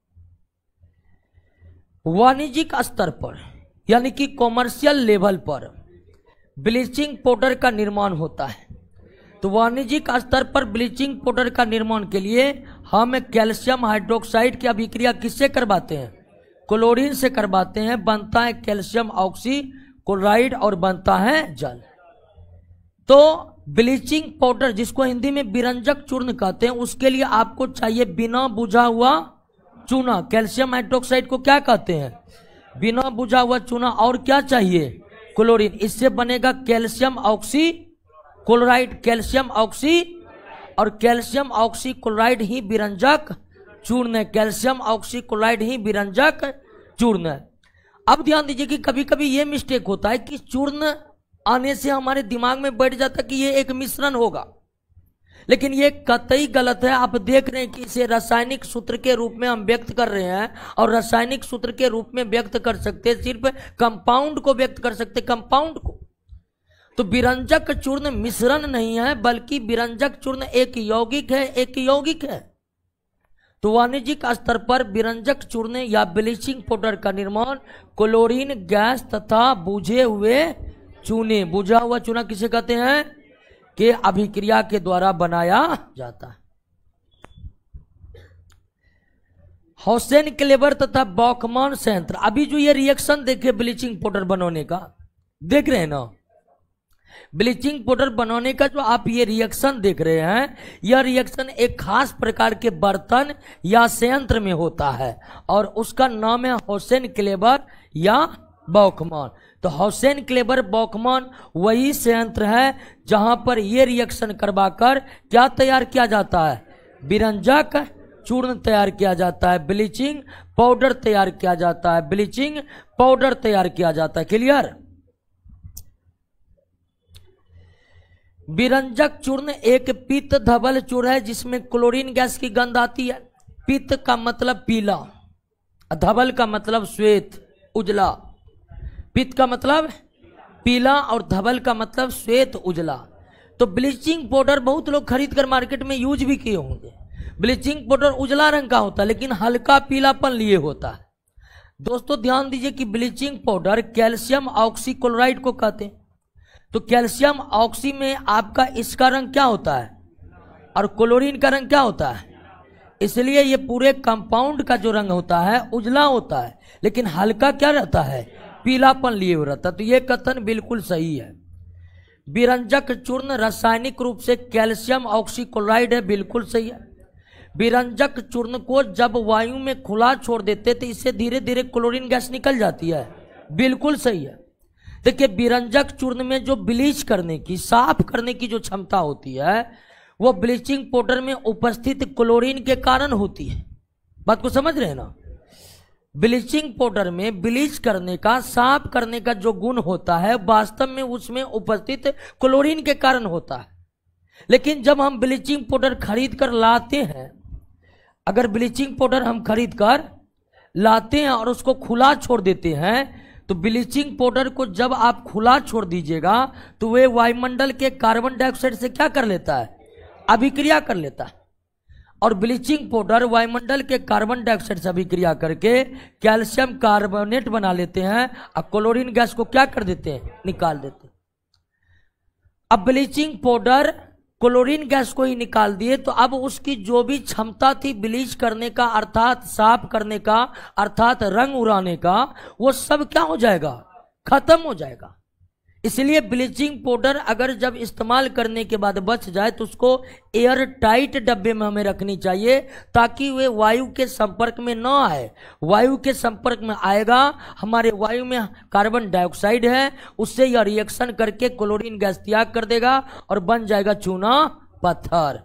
वाणिज्यिक स्तर पर यानी कि कॉमर्शियल लेवल पर ब्लीचिंग पाउडर का निर्माण होता है। तो वाणिज्यिक स्तर पर ब्लीचिंग पाउडर का निर्माण के लिए हम कैल्शियम हाइड्रोक्साइड की अभिक्रिया किससे करवाते हैं? क्लोरीन से करवाते हैं, बनता है कैल्शियम ऑक्सी क्लोराइड और बनता है जल। तो ब्लीचिंग पाउडर जिसको हिंदी में विरंजक चूर्ण कहते हैं, उसके लिए आपको चाहिए बिना बुझा हुआ चूना। कैल्शियम हाइड्रोक्साइड को क्या कहते हैं? बिना बुझा हुआ चूना। और क्या चाहिए? क्लोरीन। इससे बनेगा calcium oxy chloride, calcium oxy, और कैल्शियम ऑक्सी क्लोराइड ही विरंजक चूर्ण है, कैल्शियम ऑक्सी क्लोराइड ही विरंजक चूर्ण है। अब ध्यान दीजिए कि कभी कभी यह मिस्टेक होता है कि चूर्ण आने से हमारे दिमाग में बैठ जाता है कि यह एक मिश्रण होगा, लेकिन ये कतई गलत है। आप देख रहे हैं कि इसे रासायनिक सूत्र के रूप में हम व्यक्त कर रहे हैं, और रासायनिक सूत्र के रूप में व्यक्त कर सकते हैं, सिर्फ कंपाउंड को व्यक्त कर सकते, कंपाउंड को। तो विरंजक चूर्ण मिश्रण नहीं है, बल्कि विरंजक चूर्ण एक यौगिक है, एक यौगिक है। तो वाणिज्यिक स्तर पर विरंजक चूर्ण या ब्लीचिंग पाउडर का निर्माण क्लोरीन गैस तथा बुझे हुए चूने, बुझा हुआ चूना किसे कहते हैं? के अभिक्रिया के द्वारा बनाया जाता है। हौसेन क्लेवर तथा बॉकमान संयंत्र, अभी जो ये रिएक्शन देखे ब्लीचिंग पाउडर बनाने का, देख रहे हैं ना? ब्लीचिंग पाउडर बनाने का जो आप ये रिएक्शन देख रहे हैं, यह रिएक्शन एक खास प्रकार के बर्तन या संयंत्र में होता है, और उसका नाम है हौसेन क्लेवर या बॉकमैन। तो हुसैन क्लेबर बॉकमैन वही संयंत्र है जहां पर यह रिएक्शन करवाकर क्या तैयार किया जाता है, बिरंजक चूर्ण तैयार किया जाता है, ब्लीचिंग पाउडर तैयार किया जाता है, ब्लीचिंग पाउडर तैयार किया जाता है। क्लियर। बिरंजक चूर्ण एक पित्त धवल चूर्ण है जिसमें क्लोरीन गैस की गंध आती है। पित्त का मतलब पीला, धवल का मतलब श्वेत उजला। पित्त का मतलब पीला और धवल का मतलब श्वेत उजला। तो ब्लीचिंग पाउडर बहुत लोग खरीद कर मार्केट में यूज भी किए होंगे। ब्लीचिंग पाउडर उजला रंग का होता है लेकिन हल्का पीलापन लिए होता है। दोस्तों ध्यान दीजिए कि ब्लीचिंग पाउडर कैल्शियम ऑक्सीक्लोराइड को कहते हैं। तो कैल्शियम ऑक्सी में आपका इसका रंग क्या होता है और क्लोरीन का रंग क्या होता है, इसलिए ये पूरे कंपाउंड का जो रंग होता है उजला होता है लेकिन हल्का क्या रहता है, पीलापन लिए हुए रहता है। तो ये कथन बिल्कुल सही है। बिरंजक चूर्ण रासायनिक रूप से कैल्शियम ऑक्सीक्लोराइड है, बिल्कुल सही है। बिरंजक चूर्ण को जब वायु में खुला छोड़ देते तो इससे धीरे धीरे क्लोरीन गैस निकल जाती है, बिल्कुल सही है। देखिए बिरंजक चूर्ण में जो ब्लीच करने की, साफ करने की जो क्षमता होती है वो ब्लीचिंग पाउडर में उपस्थित क्लोरीन के कारण होती है। बात को समझ रहे हैं ना। ब्लीचिंग पाउडर में ब्लीच करने का, साफ करने का जो गुण होता है वास्तव में उसमें उपस्थित क्लोरीन के कारण होता है। लेकिन जब हम ब्लीचिंग पाउडर खरीद कर लाते हैं, अगर ब्लीचिंग पाउडर हम खरीद कर लाते हैं और उसको खुला छोड़ देते हैं, तो ब्लीचिंग पाउडर को जब आप खुला छोड़ दीजिएगा तो वे वायुमंडल के कार्बन डाइऑक्साइड से क्या कर लेता है, अभिक्रिया कर लेता है। और ब्लीचिंग पाउडर वायुमंडल के कार्बन डाइऑक्साइड से अभिक्रिया करके कैल्शियम कार्बोनेट बना लेते हैं और क्लोरीन गैस को क्या कर देते हैं, निकाल देते हैं। अब ब्लीचिंग पाउडर क्लोरीन गैस को ही निकाल दिए तो अब उसकी जो भी क्षमता थी ब्लीच करने का, अर्थात साफ करने का, अर्थात रंग उड़ाने का, वो सब क्या हो जाएगा, खत्म हो जाएगा। इसलिए ब्लीचिंग पाउडर अगर जब इस्तेमाल करने के बाद बच जाए तो उसको एयर टाइट डब्बे में हमें रखनी चाहिए ताकि वे वायु के संपर्क में न आए। वायु के संपर्क में आएगा, हमारे वायु में कार्बन डाइऑक्साइड है, उससे यह रिएक्शन करके क्लोरीन गैस त्याग कर देगा और बन जाएगा चूना पत्थर।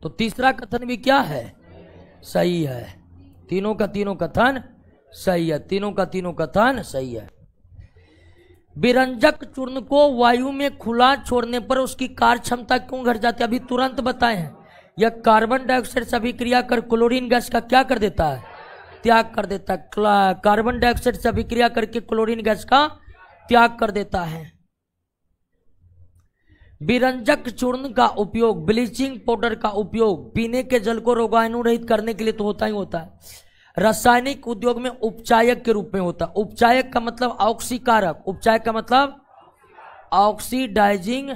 तो तीसरा कथन भी क्या है, सही है। तीनों का तीनों कथन सही है, तीनों का तीनों कथन सही है। बिरंजक चूर्ण को वायु में खुला छोड़ने पर उसकी कार्य क्षमता क्यों घट जाती है, अभी तुरंत बताए हैं। यह कार्बन डाइऑक्साइड से अभिक्रिया कर क्लोरीन गैस का क्या कर देता है, त्याग कर देता है। कार्बन डाइऑक्साइड से अभिक्रिया करके क्लोरीन गैस का त्याग कर देता है। बिरंजक चूर्ण का उपयोग, ब्लीचिंग पाउडर का उपयोग पीने के जल को रोगाणु रहित करने के लिए तो होता ही होता है। रासायनिक उद्योग में उपचायक के रूप में होता है। उपचायक का मतलब ऑक्सीकारक, उपचायक का मतलब oxidising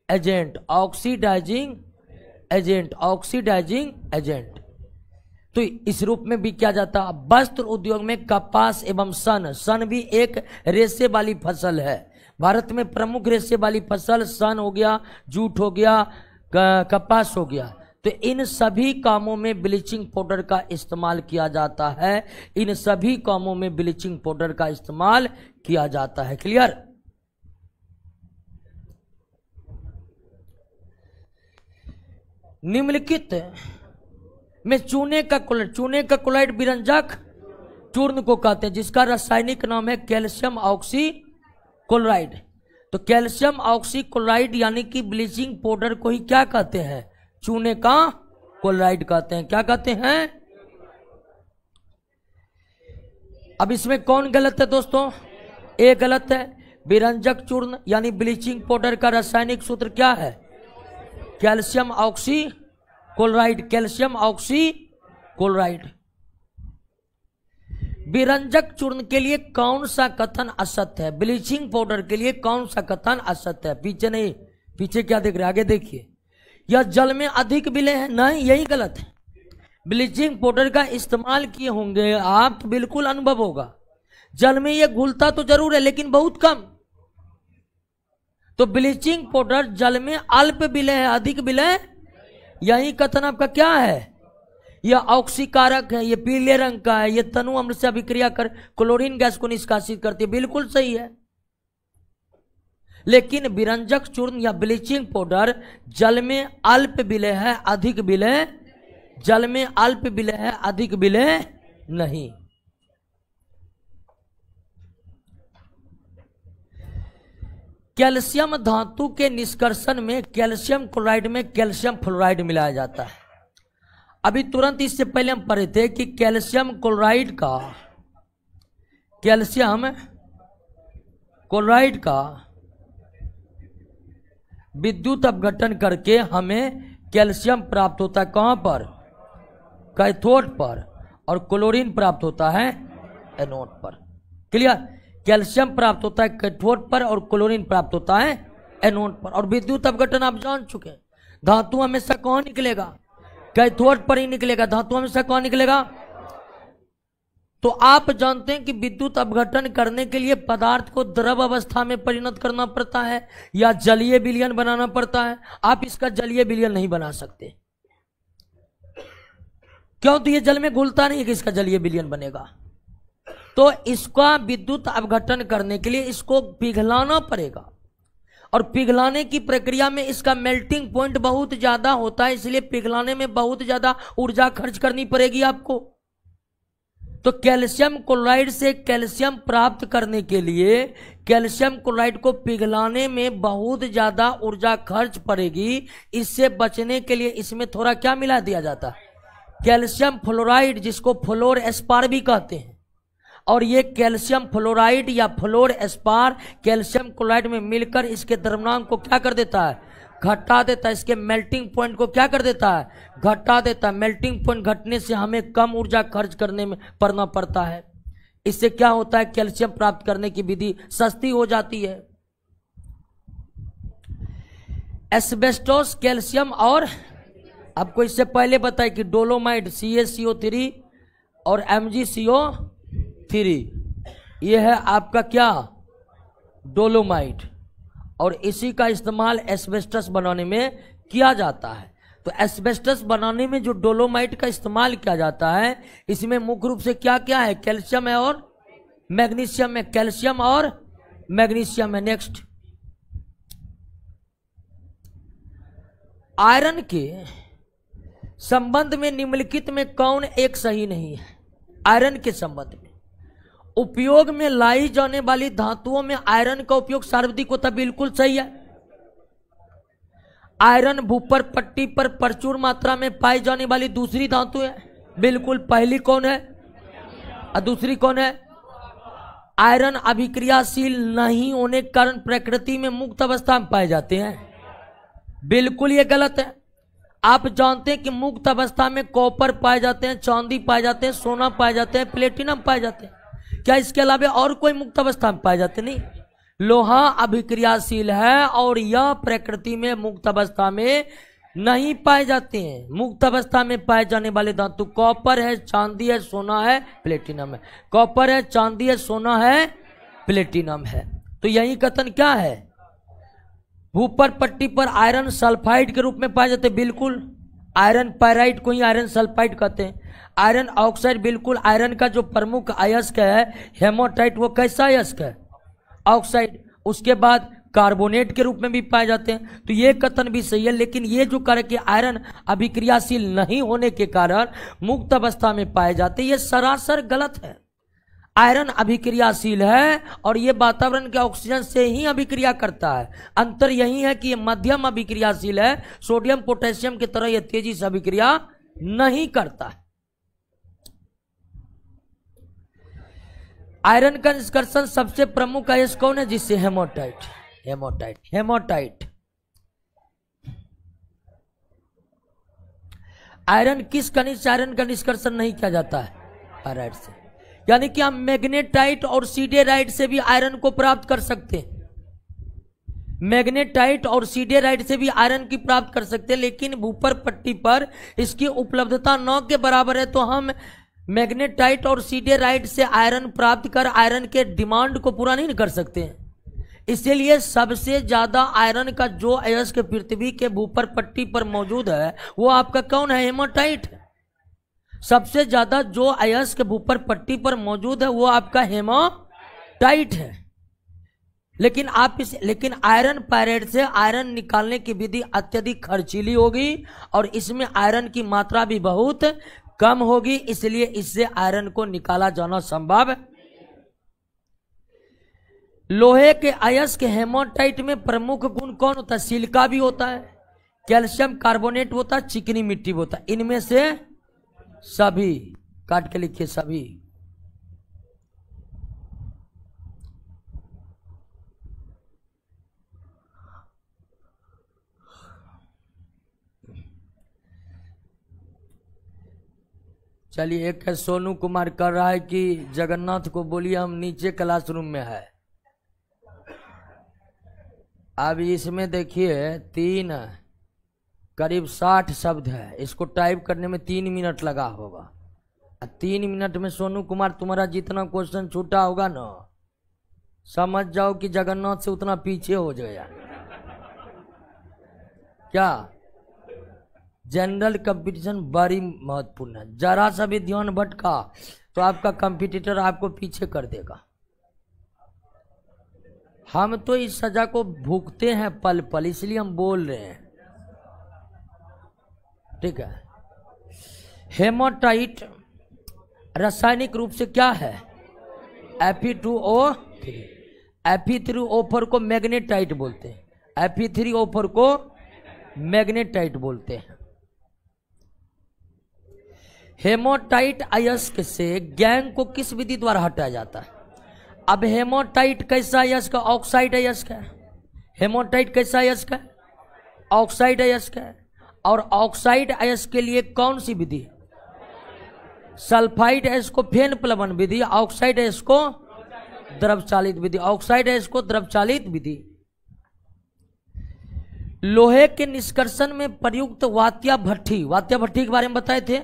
agent, oxidising agent, oxidising agent. तो इस रूप में भी किया जाता है। वस्त्र उद्योग में कपास एवं सन, सन भी एक रेशे वाली फसल है। भारत में प्रमुख रेशे वाली फसल सन हो गया, जूट हो गया, कपास हो गया। तो इन सभी कामों में ब्लीचिंग पाउडर का इस्तेमाल किया जाता है, इन सभी कामों में ब्लीचिंग पाउडर का इस्तेमाल किया जाता है। क्लियर। निम्नलिखित में चूने का क्लोराइड बिरंजक चूर्ण को कहते हैं जिसका रासायनिक नाम है कैल्शियम ऑक्सीक्लोराइड। तो कैल्शियम ऑक्सीक्लोराइड यानी कि ब्लीचिंग पाउडर को ही क्या कहते हैं, चूने का क्लोराइड कहते हैं। क्या कहते हैं। अब इसमें कौन गलत है दोस्तों, ए गलत है। बिरंजक चूर्ण यानी ब्लीचिंग पाउडर का रासायनिक सूत्र क्या है, कैल्शियम ऑक्सीक्लोराइड, कैल्शियम ऑक्सीक्लोराइड। बिरंजक चूर्ण के लिए कौन सा कथन असत्य है, ब्लीचिंग पाउडर के लिए कौन सा कथन असत्य है। पीछे नहीं, पीछे क्या देख रहे हैं, आगे देखिए। यह जल में अधिक विलय है, नहीं यही गलत है। ब्लीचिंग पाउडर का इस्तेमाल किए होंगे आप तो बिल्कुल अनुभव होगा, जल में यह घुलता तो जरूर है लेकिन बहुत कम। तो ब्लीचिंग पाउडर जल में अल्प विलय है, अधिक विलय, यही कथन आपका क्या है। यह ऑक्सीकारक है, ये पीले रंग का है, ये तनु अम्ल से अभिक्रिया कर क्लोरीन गैस को निष्कासित करती है, बिल्कुल सही है। लेकिन विरंजक चूर्ण या ब्लीचिंग पाउडर जल में अल्प विलय है, अधिक विलय, जल में अल्प विलय है, अधिक विलय नहीं। कैल्शियम धातु के निष्कर्षण में कैल्शियम क्लोराइड में कैल्शियम फ्लोराइड मिलाया जाता है। अभी तुरंत इससे पहले हम पढ़े थे कि कैल्शियम क्लोराइड का विद्युत अपघटन करके हमें कैल्शियम प्राप्त होता है। कहां पर? कैथोड पर, और क्लोरीन प्राप्त होता है एनोड पर। क्लियर? कैल्शियम प्राप्त होता है कैथोड पर और क्लोरीन प्राप्त होता है एनोड पर। और विद्युत अपघटन आप जान चुके हैं, धातु हमेशा कहां निकलेगा? कैथोड पर ही निकलेगा। धातु हमेशा कहां निकलेगा? तो आप जानते हैं कि विद्युत अपघटन करने के लिए पदार्थ को द्रव अवस्था में परिणत करना पड़ता है या जलीय विलयन बनाना पड़ता है। आप इसका जलीय विलयन नहीं बना सकते। क्यों? तो ये जल में घुलता नहीं है कि इसका जलीय विलयन बनेगा। तो इसका विद्युत अपघटन करने के लिए इसको पिघलाना पड़ेगा, और पिघलाने की प्रक्रिया में इसका मेल्टिंग पॉइंट बहुत ज्यादा होता है, इसलिए पिघलाने में बहुत ज्यादा ऊर्जा खर्च करनी पड़ेगी आपको। तो कैल्शियम क्लोराइड से कैल्शियम प्राप्त करने के लिए कैल्शियम क्लोराइड को पिघलाने में बहुत ज्यादा ऊर्जा खर्च पड़ेगी। इससे बचने के लिए इसमें थोड़ा क्या मिला दिया जाता है? कैल्शियम फ्लोराइड, जिसको फ्लोर एस्पार भी कहते हैं। और ये कैल्शियम फ्लोराइड या फ्लोर एस्पार कैल्शियम क्लोराइड में मिलकर इसके द्रव्यमान को क्या कर देता है? घटा देता है। इसके मेल्टिंग पॉइंट को क्या कर देता है? घटा देता है। मेल्टिंग पॉइंट घटने से हमें कम ऊर्जा खर्च करने में पड़ना पड़ता है। इससे क्या होता है? कैल्शियम प्राप्त करने की विधि सस्ती हो जाती है। एस्बेस्टोस, कैल्शियम, और आपको इससे पहले बताया कि डोलोमाइट CaCO3 और MgCO3, ये है आपका क्या? डोलोमाइट। और इसी का इस्तेमाल एस्बेस्टस बनाने में किया जाता है। तो एस्बेस्टस बनाने में जो डोलोमाइट का इस्तेमाल किया जाता है, इसमें मुख्य रूप से क्या क्या है? कैल्शियम है और मैग्नीशियम है। कैल्शियम और मैग्नीशियम है। नेक्स्ट, आयरन के संबंध में निम्नलिखित में कौन एक सही नहीं है? आयरन के संबंध में उपयोग में लाई जाने वाली धातुओं में आयरन का उपयोग सर्वाधिक होता है, बिल्कुल सही है। आयरन भूपर पट्टी पर प्रचुर मात्रा में पाई जाने वाली दूसरी धातु है, बिल्कुल। पहली कौन है और दूसरी कौन है? आयरन अभिक्रियाशील नहीं होने के कारण प्रकृति में मुक्त अवस्था में पाए जाते हैं, बिल्कुल ये गलत है। आप जानते हैं कि मुक्त अवस्था में कॉपर पाए जाते हैं, चांदी पाए जाते हैं, सोना पाए जाते हैं, प्लेटिनम पाए जाते हैं। क्या इसके अलावा और कोई मुक्त अवस्था में पाए जाते? नहीं। लोहा अभिक्रियाशील है और यह प्रकृति में मुक्त अवस्था में नहीं पाए जाते हैं। मुक्त अवस्था में पाए जाने वाले धातु कॉपर है, चांदी है, सोना है, प्लेटिनम है। कॉपर है, चांदी है, सोना है, प्लेटिनम है। तो यही कथन क्या है? भूपर पट्टी पर आयरन सल्फाइड के रूप में पाए जाते हैं, बिल्कुल। आयरन पायराइट को ही आयरन सल्फाइड कहते हैं। आयरन ऑक्साइड, बिल्कुल। आयरन का जो प्रमुख अयस्क है हेमाटाइट, वो कैसा अयस्क है? ऑक्साइड। उसके बाद कार्बोनेट के रूप में भी पाए जाते हैं। तो ये कथन भी सही है, लेकिन ये जो कारण कि आयरन अभिक्रियाशील नहीं होने के कारण मुक्त अवस्था में पाए जाते, ये सरासर गलत है। आयरन अभिक्रियाशील है और ये वातावरण के ऑक्सीजन से ही अभिक्रिया करता है। अंतर यही है कि ये मध्यम अभिक्रियाशील है, सोडियम पोटेशियम की तरह ये तेजी से अभिक्रिया नहीं करता है। आयरन का निष्कर्षण सबसे प्रमुख अयस्क कौन है? जिससे हेमाटाइट। Haematite, haematite. आयरन किस खनिज से आयरन का निष्कर्षण नहीं किया जाता है? पायराइट से। यानी कि हम मैग्नेटाइट और सीडेराइट से भी आयरन को प्राप्त कर सकते हैं। मैग्नेटाइट और सीडेराइट से भी आयरन की प्राप्त कर सकते हैं, लेकिन भूपर पट्टी पर इसकी उपलब्धता न के बराबर है। तो हम मैग्नेटाइट और सीडेराइट से आयरन प्राप्त कर आयरन के डिमांड को पूरा नहीं कर सकते हैं। इसलिए सबसे ज्यादा आयरन का जो अयस्क पृथ्वी के भूपर पट्टी पर मौजूद है वो आपका कौन है? हेमाटाइट। सबसे ज्यादा जो अयस्क ऊपर पट्टी पर मौजूद है वो आपका हेमाटाइट है। लेकिन आयरन पायरेट से आयरन निकालने की विधि अत्यधिक खर्चीली होगी और इसमें आयरन की मात्रा भी बहुत कम होगी, इसलिए इससे आयरन को निकाला जाना संभव। लोहे के अयस्क हेमाटाइट में प्रमुख गुण कौन होता है? सिलिका भी होता है, कैल्शियम कार्बोनेट होता है, चिकनी मिट्टी होता है। इनमें से सभी, काट के लिखिए सभी। चलिए, एक है सोनू कुमार कर रहा है कि जगन्नाथ को बोलिए हम नीचे क्लासरूम में है। अब इसमें देखिए करीब 60 शब्द है, इसको टाइप करने में 3 मिनट लगा होगा। 3 मिनट में सोनू कुमार तुम्हारा जितना क्वेश्चन छूटा होगा ना, समझ जाओ कि जगन्नाथ से उतना पीछे हो जाएगा। क्या जनरल कंपटीशन बड़ी महत्वपूर्ण है, जरा सा भी ध्यान भटका तो आपका कंपटीटर आपको पीछे कर देगा। हम तो इस सजा को भुगते हैं पल पल, इसलिए हम बोल रहे हैं, ठीक है। हेमाटाइट रासायनिक रूप से क्या है? Fe2O3। Fe3O4 को मैग्नेटाइट बोलते हैं, Fe3O4 को मैग्नेटाइट बोलते हैं। हेमाटाइट अयस्क से गैंग को किस विधि द्वारा हटाया जाता है? अब हेमाटाइट कैसा अयस्क? ऑक्साइड अयस्क है। हेमाटाइट कैसा अयस्क है? ऑक्साइड अयस्क है। और ऑक्साइड अयस्क के लिए कौन सी विधि? सल्फाइड अयस्क को फेन प्लवन विधि, ऑक्साइड अयस्क को द्रव चालित विधि। ऑक्साइड अयस्क को द्रव चालित विधि। लोहे के निष्कर्षण में प्रयुक्त वात्या भट्ठी के बारे में बताए थे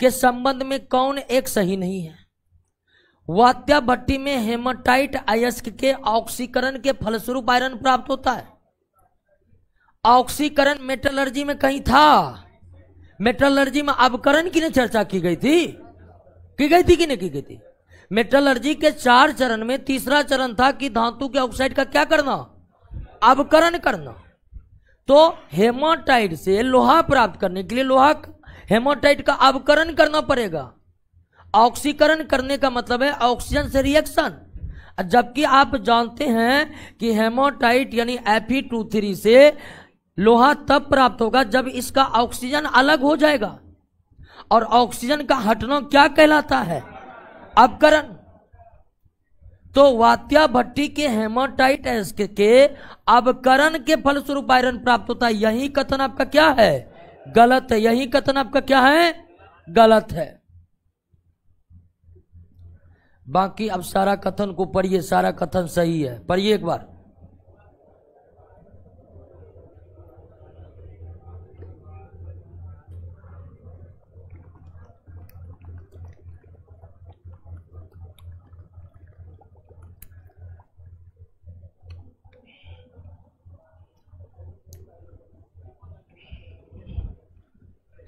के संबंध में कौन एक सही नहीं है? वात्या भट्टी में हेमाटाइट अयस्क के ऑक्सीकरण के फलस्वरूप आयरन प्राप्त होता है। ऑक्सीकरण मेटलर्जी में कहीं था? मेटलर्जी में अवकरण की चर्चा की गई थी कि नहीं की गई थी? मेटलर्जी के 4 चरण में तीसरा चरण था कि धातु के ऑक्साइड का क्या करना? अवकरण करना। तो हेमाटाइट से लोहा प्राप्त करने के लिए हेमाटाइट का अवकरण करना पड़ेगा। ऑक्सीकरण करने का मतलब है ऑक्सीजन से रिएक्शन, जबकि आप जानते हैं कि हेमाटाइट यानी Fe2O3 से लोहा तब प्राप्त होगा जब इसका ऑक्सीजन अलग हो जाएगा, और ऑक्सीजन का हटना क्या कहलाता है? अवकरण। तो वात्या भट्टी के हेमाटाइट अयस्क के अवकरण के फलस्वरूप आयरन प्राप्त होता है। यही कथन आपका क्या है? गलत है। यही कथन आपका क्या है? गलत है। बाकी अब सारा कथन को पढ़िए, सारा कथन सही है, पढ़िए एक बार।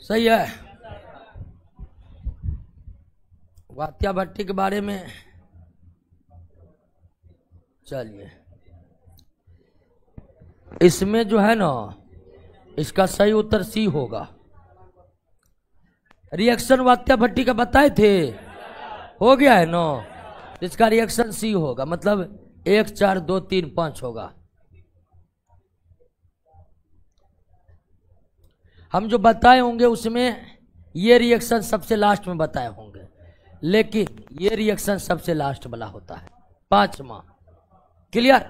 सही है। वात्या भट्टी के बारे में चलिए, इसमें जो है ना, इसका सही उत्तर सी होगा। रिएक्शन वात्या भट्टी का बताए थे, हो गया है ना, इसका रिएक्शन सी होगा, मतलब 1 4 2 3 5 होगा। हम जो बताए होंगे उसमें ये रिएक्शन सबसे लास्ट में बताए होंगे, लेकिन ये रिएक्शन सबसे लास्ट वाला होता है, 5वां। क्लियर?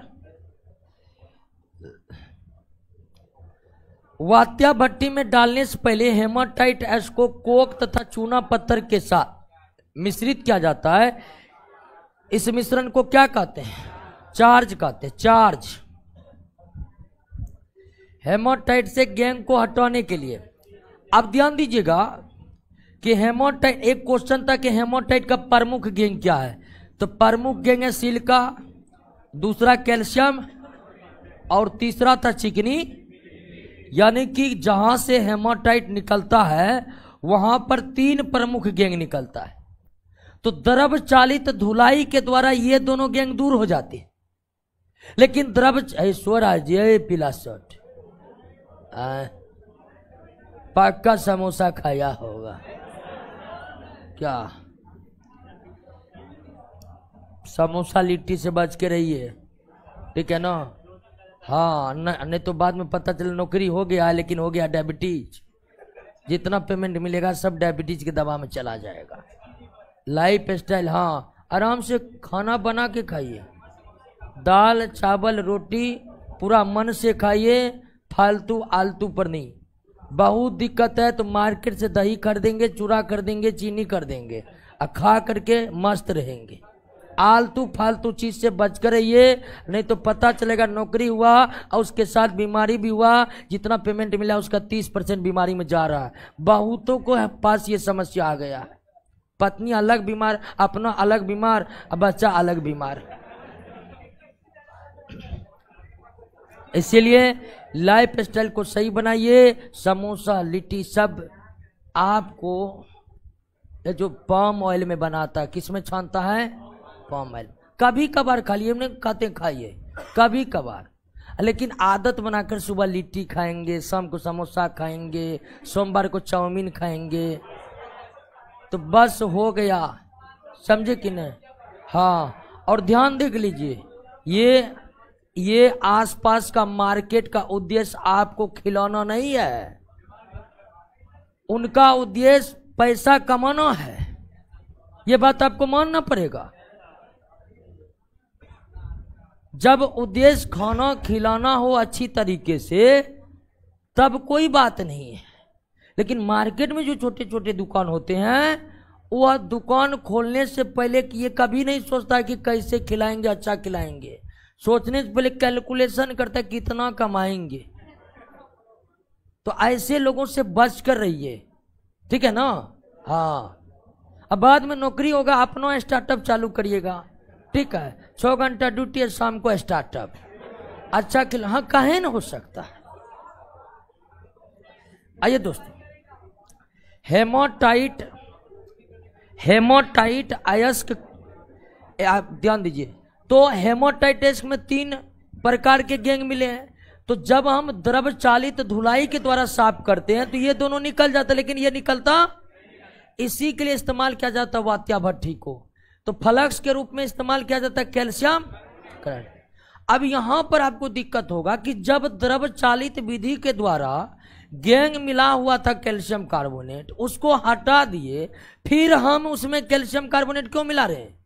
वात्या भट्टी में डालने से पहले हेमाटाइट अयस्क को कोक तथा चूना पत्थर के साथ मिश्रित किया जाता है। इस मिश्रण को क्या कहते हैं? चार्ज कहते हैं, चार्ज। हेमाटाइट से गैंग को हटाने के लिए अब ध्यान दीजिएगा कि हेमाटाइट, एक क्वेश्चन था कि हेमाटाइट का प्रमुख गैंग क्या है, तो प्रमुख गैंग है सिलिका, दूसरा कैल्शियम और तीसरा था चिकनी। यानी कि जहां से हेमाटाइट निकलता है वहां पर 3 प्रमुख गैंग निकलता है। तो द्रव चालित धुलाई के द्वारा ये दोनों गैंग दूर हो जाती है। लेकिन स्वराज पीला शर्ट पक्का समोसा खाया होगा क्या? समोसा लिट्टी से बच के रहिए, ठीक है ना? हाँ, नहीं तो बाद में पता चले नौकरी हो गया है लेकिन हो गया डायबिटीज। जितना पेमेंट मिलेगा सब डायबिटीज के दवा में चला जाएगा। लाइफ स्टाइल, हाँ, आराम से खाना बना के खाइए, दाल चावल रोटी पूरा मन से खाइए, फालतू आलतू पर नहीं। बहुत दिक्कत है तो मार्केट से दही कर देंगे, चूरा कर देंगे, चीनी कर देंगे और खा करके मस्त रहेंगे। आलतू फालतू चीज से बच कर रहिए, नहीं तो पता चलेगा नौकरी हुआ और उसके साथ बीमारी भी हुआ, जितना पेमेंट मिला उसका 30% बीमारी में जा रहा है। बहुतों को पास ये समस्या आ गया है, पत्नी अलग बीमार, अपना अलग बीमार, बच्चा अलग बीमार। इसीलिए लाइफ स्टाइल को सही बनाइए। समोसा लिट्टी सब आपको ये जो पाम ऑयल में बनाता है, किस में छानता है? Palm oil. कभी कभार खा लिए, कहते खाइए कभी कभार, लेकिन आदत बनाकर सुबह लिट्टी खाएंगे, शाम को समोसा खाएंगे, सोमवार को चाउमीन खाएंगे तो बस हो गया, समझे कि नहीं? हाँ, और ध्यान देख लीजिए, ये आसपास का मार्केट का उद्देश्य आपको खिलौना नहीं है, उनका उद्देश्य पैसा कमाना है। ये बात आपको मानना पड़ेगा। जब उद्देश्य खाना खिलाना हो अच्छी तरीके से तब कोई बात नहीं है, लेकिन मार्केट में जो छोटे छोटे दुकान होते हैं, वह दुकान खोलने से पहले ये कभी नहीं सोचता कि कैसे खिलाएंगे, अच्छा खिलाएंगे। सोचने से पहले कैलकुलेशन करता है कितना कमाएंगे। तो ऐसे लोगों से बच कर रहिए, ठीक है ना? हाँ, अब बाद में नौकरी होगा, अपना स्टार्टअप चालू करिएगा, ठीक है? 6 घंटा ड्यूटी है, शाम को स्टार्टअप, अच्छा खिला, हाँ, काहे न हो सकता है। आइए दोस्तों, हेमोटाइट अयस्क, आप ध्यान दीजिए। तो हेमोटाइटिस में 3 प्रकार के गैंग मिले हैं। तो जब हम द्रव चालित धुलाई के द्वारा साफ करते हैं तो ये दोनों निकल जाते, लेकिन ये निकलता, इसी के लिए इस्तेमाल किया जाता है वात्या भट्ठी को। तो फ्लक्स के रूप में इस्तेमाल किया जाता है कैल्शियम क्लोराइड। अब यहां पर आपको दिक्कत होगा कि जब द्रव चालित विधि के द्वारा गैंग मिला हुआ था कैल्शियम कार्बोनेट, उसको हटा दिए, फिर हम उसमें कैल्शियम कार्बोनेट क्यों मिला रहे हैं?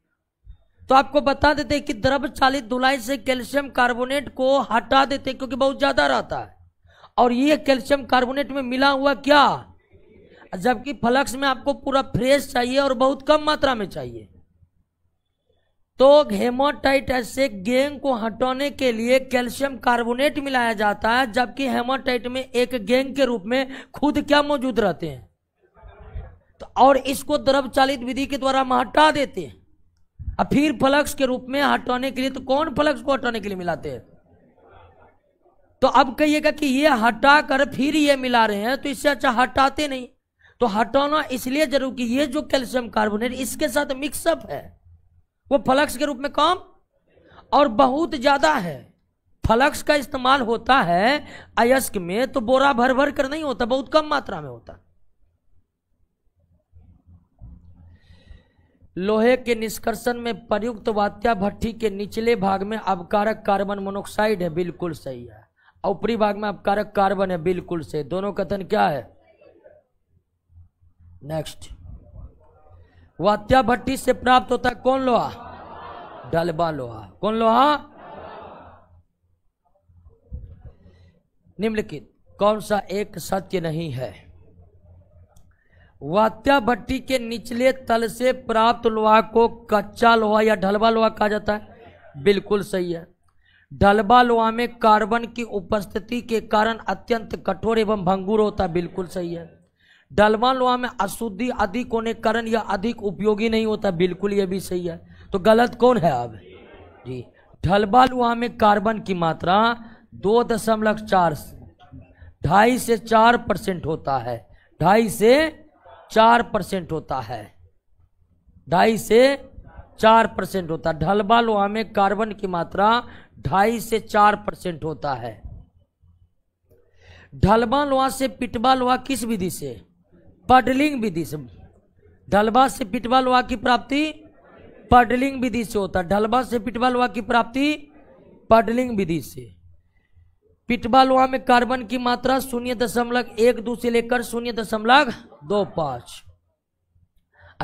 तो आपको बता देते कि द्रव चालित धुलाई से कैल्शियम कार्बोनेट को हटा देते क्योंकि बहुत ज्यादा रहता है, और ये कैल्शियम कार्बोनेट में मिला हुआ क्या, जबकि फ्लक्स में आपको पूरा फ्रेश चाहिए और बहुत कम मात्रा में चाहिए। तो हेमाटाइट से गैंग को हटाने के लिए कैल्शियम कार्बोनेट मिलाया जाता है, जबकि हेमाटाइट में एक गैंग के रूप में खुद क्या मौजूद रहते हैं। तो और इसको द्रव चालित विधि के द्वारा हम हटा देते हैं, और फिर फ्लक्स के रूप में हटाने के लिए, तो कौन फ्लक्स को हटाने के लिए मिलाते हैं? तो अब कहिएगा कि ये हटा कर फिर ये मिला रहे हैं, तो इससे अच्छा हटाते नहीं। तो हटाना इसलिए जरूर कि ये जो कैल्शियम कार्बोनेट इसके साथ मिक्सअप है, वो फ्लक्स के रूप में कम और बहुत ज्यादा है। फ्लक्स का इस्तेमाल होता है अयस्क में तो बोरा भर भर कर नहीं होता, बहुत कम मात्रा में होता। लोहे के निष्कर्षण में प्रयुक्त वात्या भट्ठी के निचले भाग में अपकारक कार्बन मोनोक्साइड है, बिल्कुल सही है। ऊपरी भाग में अपकारक कार्बन है, बिल्कुल सही। दोनों कथन क्या है? नेक्स्ट, वात्या भट्ठी से प्राप्त होता है कौन लोहा? डलबा लोहा। कौन लोहा? निम्नलिखित कौन सा एक सत्य नहीं है? वात्या भट्ठी के निचले तल से प्राप्त लोहा को कच्चा लोहा या ढलबा लोहा कहा जाता है, बिल्कुल सही है। ढलबा लोहा में कार्बन की उपस्थिति के कारण अत्यंत कठोर एवं भंगुर होता है, बिल्कुल सही है। ढलबा लोहा में अशुद्धि अधिक होने के कारण यह अधिक उपयोगी नहीं होता, बिल्कुल ये भी सही है। तो गलत कौन है अब जी? ढलबा लोहा में कार्बन की मात्रा 2.4 2.5 से 4% होता है, 2.5 से 4% होता है, 2.5 से 4% होता है। ढलबा लोहा में कार्बन की मात्रा 2.5 से 4% होता है। ढलबा लोहा से पिटबा लोहा किस विधि से? पडलिंग विधि से। ढलबा से पिटबा लोहा की प्राप्ति पडलिंग विधि से होता है। ढलबा से पिटबा लोहा की प्राप्ति पडलिंग विधि से। पिटबा लोहा में कार्बन की मात्रा 0.12 से लेकर 0.25।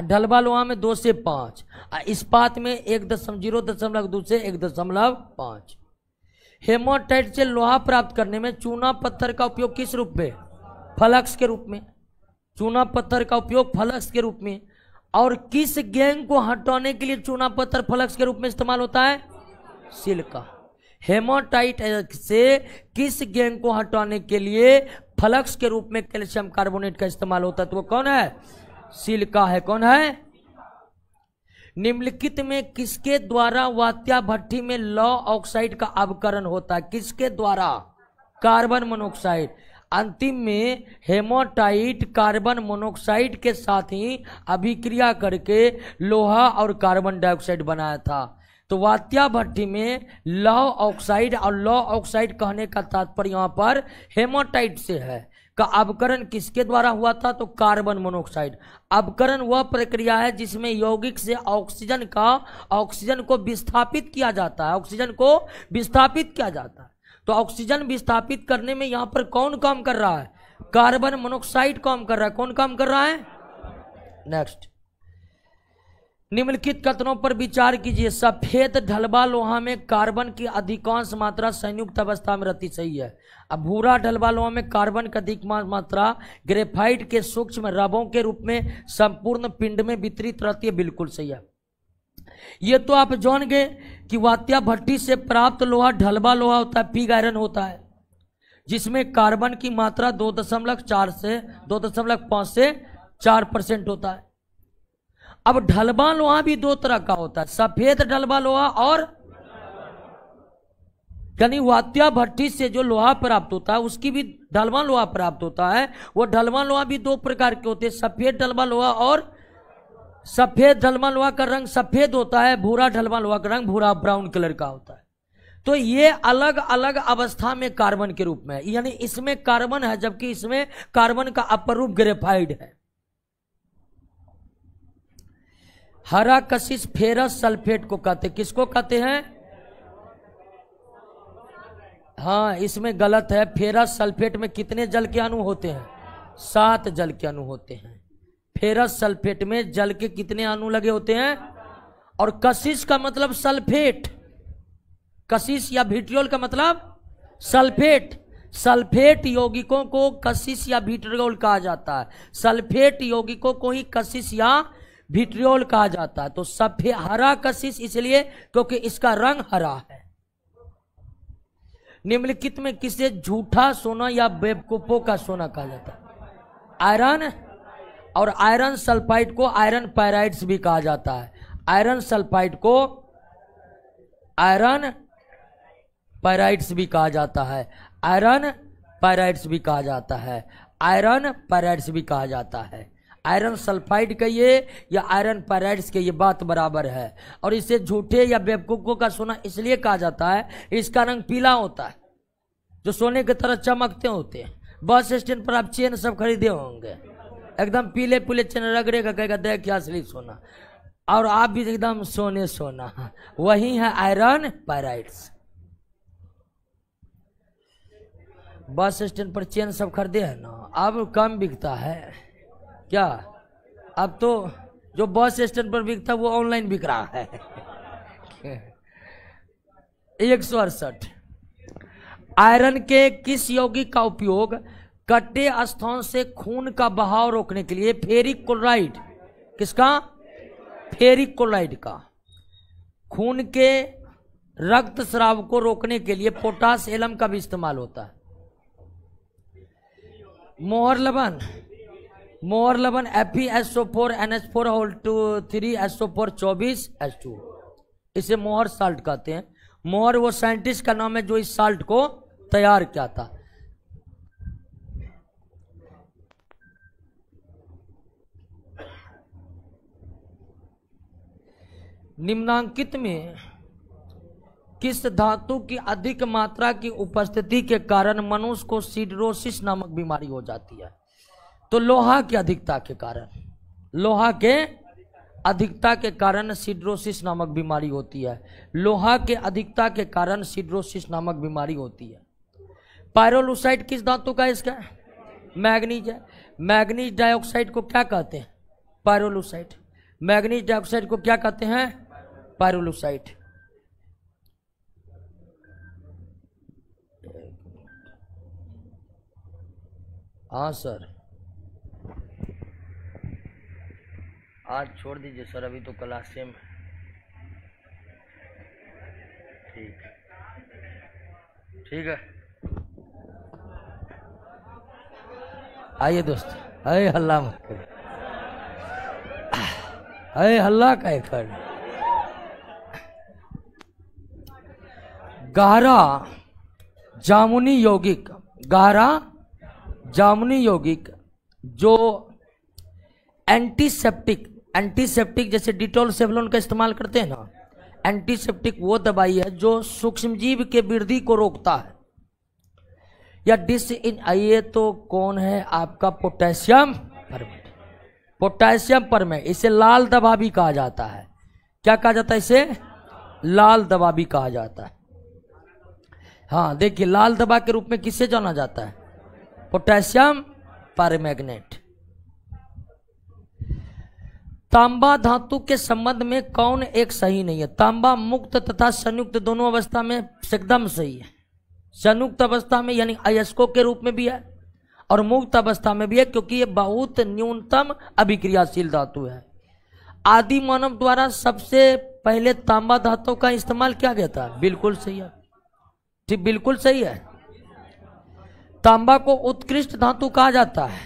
ढलबा लोहा में 2 से 5। इस्पात में 0.2 से 1.5। हेमाटाइट से लोहा प्राप्त करने में चूना पत्थर का उपयोग किस रूप में? फ्लक्स के रूप में। चूना पत्थर का उपयोग फ्लक्स के रूप में। और किस गैंग को हटाने के लिए चूना पत्थर फ्लक्स के रूप में इस्तेमाल होता है? सिलिका। हेमाटाइट से किस गैंग को हटाने के लिए फ्लक्स के रूप में कैल्शियम कार्बोनेट का इस्तेमाल होता है? तो वो कौन है? सिलिका है। कौन है? निम्नलिखित में किसके द्वारा वात्या भट्ठी में लौह ऑक्साइड का अवकरण होता है? किसके द्वारा? Carbon monoxide. अंतिम में हेमाटाइट कार्बन मोनोऑक्साइड के साथ ही अभिक्रिया करके लोहा और कार्बन डाइऑक्साइड बनाया था। तो वात्या भट्ठी में लौह ऑक्साइड, और लौह ऑक्साइड कहने का तात्पर्य यहाँ पर हेमाटाइट से है, का अवकरण किसके द्वारा हुआ था? तो कार्बन मोनोऑक्साइड। अवकरण वह प्रक्रिया है जिसमें यौगिक से ऑक्सीजन को विस्थापित किया जाता है। ऑक्सीजन को विस्थापित किया जाता है। तो ऑक्सीजन विस्थापित करने में यहां पर कौन काम कर रहा है? कार्बन मोनोऑक्साइड काम कर रहा है। कौन काम कर रहा है? नेक्स्ट, निम्नलिखित कथनों पर विचार कीजिए। सफेद ढलबा लोहा में कार्बन की अधिकांश मात्रा संयुक्त अवस्था में रहती, सही है। अब भूरा ढलबा लोहा में कार्बन की अधिक मात्रा ग्रेफाइट के सूक्ष्म रबों के रूप में संपूर्ण पिंड में वितरित रहती है, बिल्कुल सही है। ये तो आप जान गए कि वात्या भट्ठी से प्राप्त लोहा ढलबा लोहा होता है, पिग आयरन होता है, जिसमें कार्बन की मात्रा 2.5 से 4% होता है। अब ढलबा लोहा भी दो तरह का होता है, सफेद ढलबा लोहा और यानी वात्या भट्ठी से जो लोहा प्राप्त होता है उसकी भी ढलबा लोहा प्राप्त होता है। वो ढलबा लोहा भी दो प्रकार के होते हैं, सफेद ढलबा लोहा और सफेद ढलबा लोहा का रंग सफेद होता है, भूरा ढलबा लोहा का रंग भूरा ब्राउन कलर का होता है। तो ये अलग अलग अवस्था में कार्बन के रूप में है, यानी इसमें कार्बन है जबकि इसमें कार्बन का अपर रूप ग्रेफाइट है। हरा कशिश फेरस सल्फेट को कहते, किसको कहते हैं? हाँ, इसमें गलत है। फेरस सल्फेट में कितने जल के अणु होते हैं? 7 जल के अणु होते हैं। फेरस सल्फेट में जल के कितने अणु लगे होते हैं? और कशिश का मतलब सल्फेट, कशिश या विट्रियोल का मतलब सल्फेट। सल्फेट यौगिकों को कशिश या विट्रियोल कहा जाता है। सल्फेट यौगिकों को ही कशिश या विट्रियोल कहा जाता है। तो सफेद हरा कशिश इसलिए क्योंकि इसका रंग हरा है। निम्नलिखित में किसे झूठा सोना या बेवकूफों का सोना कहा जाता है? आयरन और आयरन सल्फाइड को आयरन पायराइड्स भी कहा जाता है। आयरन सल्फाइड को आयरन पायराइड्स भी कहा जाता है। आयरन पायराइड्स भी कहा जाता है। आयरन पायराइड्स भी कहा जाता है। आयरन सल्फाइड कहिए या आयरन पायराइड्स के, ये बात बराबर है। और इसे झूठे या बेवकूफों का सोना इसलिए कहा जाता है, इसका रंग पीला होता है, जो सोने की तरह चमकते होते हैं। बस स्टैंड पर आप चेन सब खरीदे होंगे, एकदम पीले पीले चेन रगड़ेगा, कहेगा देख क्या असली सोना, और आप भी एकदम सोने सोना। वही है आयरन पायराइड्स। बस स्टैंड पर चेन सब खरीदे है ना, अब कम बिकता है क्या? अब तो जो बस स्टैंड पर बिकता है वो ऑनलाइन बिक रहा है। 168। आयरन के किस यौगिक का उपयोग कटे स्थान से खून का बहाव रोकने के लिए? Ferric chloride. किसका? फेरिक क्लोराइड का। खून के रक्त स्राव को रोकने के लिए पोटास एलम का भी इस्तेमाल होता है। मोहर लवण, मोहर लवण FeSO4 NH4 SO4 24H2, इसे मोहर साल्ट कहते हैं। मोहर वो साइंटिस्ट का नाम है जो इस साल्ट को तैयार किया था। निम्नांकित में किस धातु की अधिक मात्रा की उपस्थिति के कारण मनुष्य को सिडरोसिस नामक बीमारी हो जाती है? तो लोहा की अधिकता के कारण, लोहा के अधिकता के कारण सिडरोसिस नामक बीमारी होती है। लोहा के अधिकता के कारण सिडरोसिस नामक बीमारी होती है। पायरोलुसाइड किस धातु का है? इसका मैग्नीज है। मैग्नीज डाइऑक्साइड को क्या कहते हैं? पायरोलुसाइड। मैग्नीज डाइऑक्साइड को क्या कहते हैं? पायरोलुसाइड। हाँ सर, आज छोड़ दीजिए सर, अभी तो क्लास में। ठीक ठीक है, आइए दोस्त। अरे हल्ला मत करो, अरे हल्ला का कर। गहरा जामुनी यौगिक, गहरा जामुनी यौगिक जो एंटीसेप्टिक, एंटीसेप्टिक जैसे डिटॉल सेवलोन का इस्तेमाल करते हैं ना, एंटीसेप्टिक वो दवाई है जो सूक्ष्मजीव के वृद्धि को रोकता है या आइए तो कौन है आपका? Potassium permeate. पोटेशियम परमेट, इसे लाल दवा भी कहा जाता है। क्या कहा जाता है इसे? लाल दवा भी कहा जाता है। हाँ देखिए, लाल दवा के रूप में किससे जाना जाता है? Potassium permanganate. तांबा धातु के संबंध में कौन एक सही नहीं है? तांबा मुक्त तथा संयुक्त दोनों अवस्था में एकदम सही है। संयुक्त अवस्था में यानी अयस्कों के रूप में भी है और मुक्त अवस्था में भी है, क्योंकि ये बहुत न्यूनतम अभिक्रियाशील धातु है। आदि मानव द्वारा सबसे पहले तांबा धातु का इस्तेमाल किया गया था। बिल्कुल सही है, ठीक, बिल्कुल सही है। तांबा को उत्कृष्ट धातु कहा जाता है।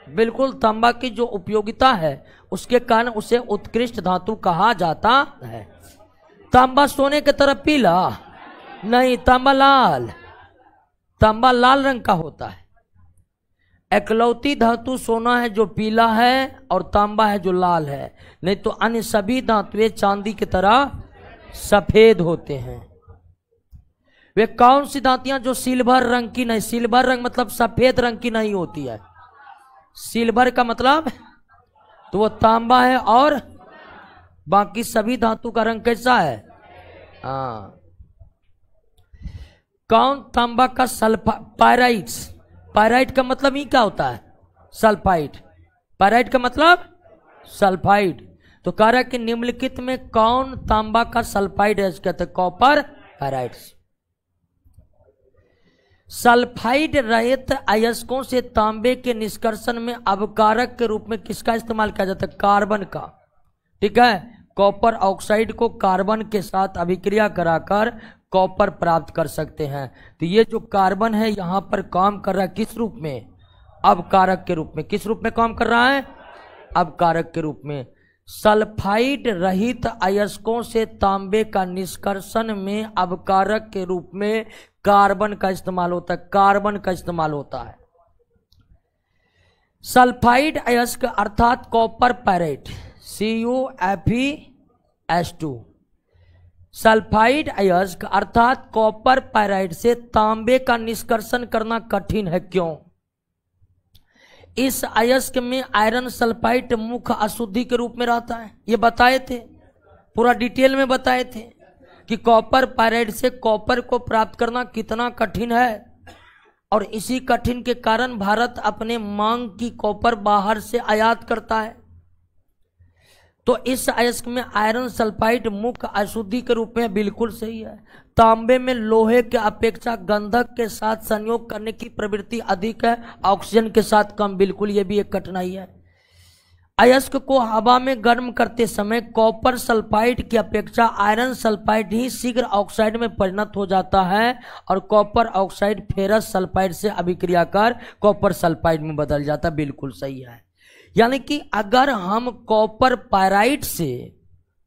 बिल्कुल, तांबा की जो उपयोगिता है उसके कारण उसे उत्कृष्ट धातु कहा जाता है। तांबा सोने की तरह पीला नहीं, तांबा लाल, तांबा लाल रंग का होता है। एकलौती धातु सोना है जो पीला है और तांबा है जो लाल है, नहीं तो अन्य सभी धातुएं चांदी की तरह सफेद होते हैं। वे कौन सी धातुएं जो सिल्वर रंग की नहीं, सिल्वर रंग मतलब सफेद रंग की नहीं होती है। सिल्वर का मतलब तो वो तांबा है और बाकी सभी धातु का रंग कैसा है? हाँ। कौन तांबा का पायराइट्स, पायराइट का मतलब ही क्या होता है? सल्फाइड। पायराइट का मतलब सल्फाइड। तो कह रहा है कि निम्नलिखित में कौन तांबा का सल्फाइड है? कहते हैं कॉपर पायराइट्स। सल्फाइड रहित अयस्कों से तांबे के निष्कर्षण में अवकारक के रूप में किसका इस्तेमाल किया जाता है? कार्बन का। ठीक है, कॉपर ऑक्साइड को कार्बन के साथ अभिक्रिया कराकर कॉपर प्राप्त कर सकते हैं। तो ये जो कार्बन है यहां पर काम कर रहा है किस रूप में? अवकारक के रूप में। किस रूप में काम कर रहा है? अवकारक के रूप में। सल्फाइड रहित अयस्कों से तांबे का निष्कर्षण में अवकारक के रूप में कार्बन का इस्तेमाल होता है, कार्बन का इस्तेमाल होता है। सल्फाइड अयस्क अर्थात कॉपर पायराइट CuFeS2, सल्फाइड अयस्क अर्थात कॉपर पायराइट से तांबे का निष्कर्षण करना कठिन है। क्यों? इस अयस्क में आयरन सल्फाइड मुख्य अशुद्धि के रूप में रहता है। ये बताए थे, पूरा डिटेल में बताए थे कि कॉपर पायराइट से कॉपर को प्राप्त करना कितना कठिन है, और इसी कठिन के कारण भारत अपने मांग की कॉपर बाहर से आयात करता है। तो इस अयस्क में आयरन सल्फाइड मुख्य अशुद्धि के रूप में बिल्कुल सही है। तांबे में लोहे के अपेक्षा गंधक के साथ संयोग करने की प्रवृत्ति अधिक है, ऑक्सीजन के साथ कम। बिल्कुल, ये भी एक कठिनाई है। अयस्क को हवा में गर्म करते समय कॉपर सल्फाइड की अपेक्षा आयरन सल्फाइड ही शीघ्र ऑक्साइड में परिणत हो जाता है और कॉपर ऑक्साइड फेरस सल्फाइड से अभिक्रिया कर कॉपर सल्फाइड में बदल जाता है। बिल्कुल सही है। यानी कि अगर हम कॉपर पायराइट से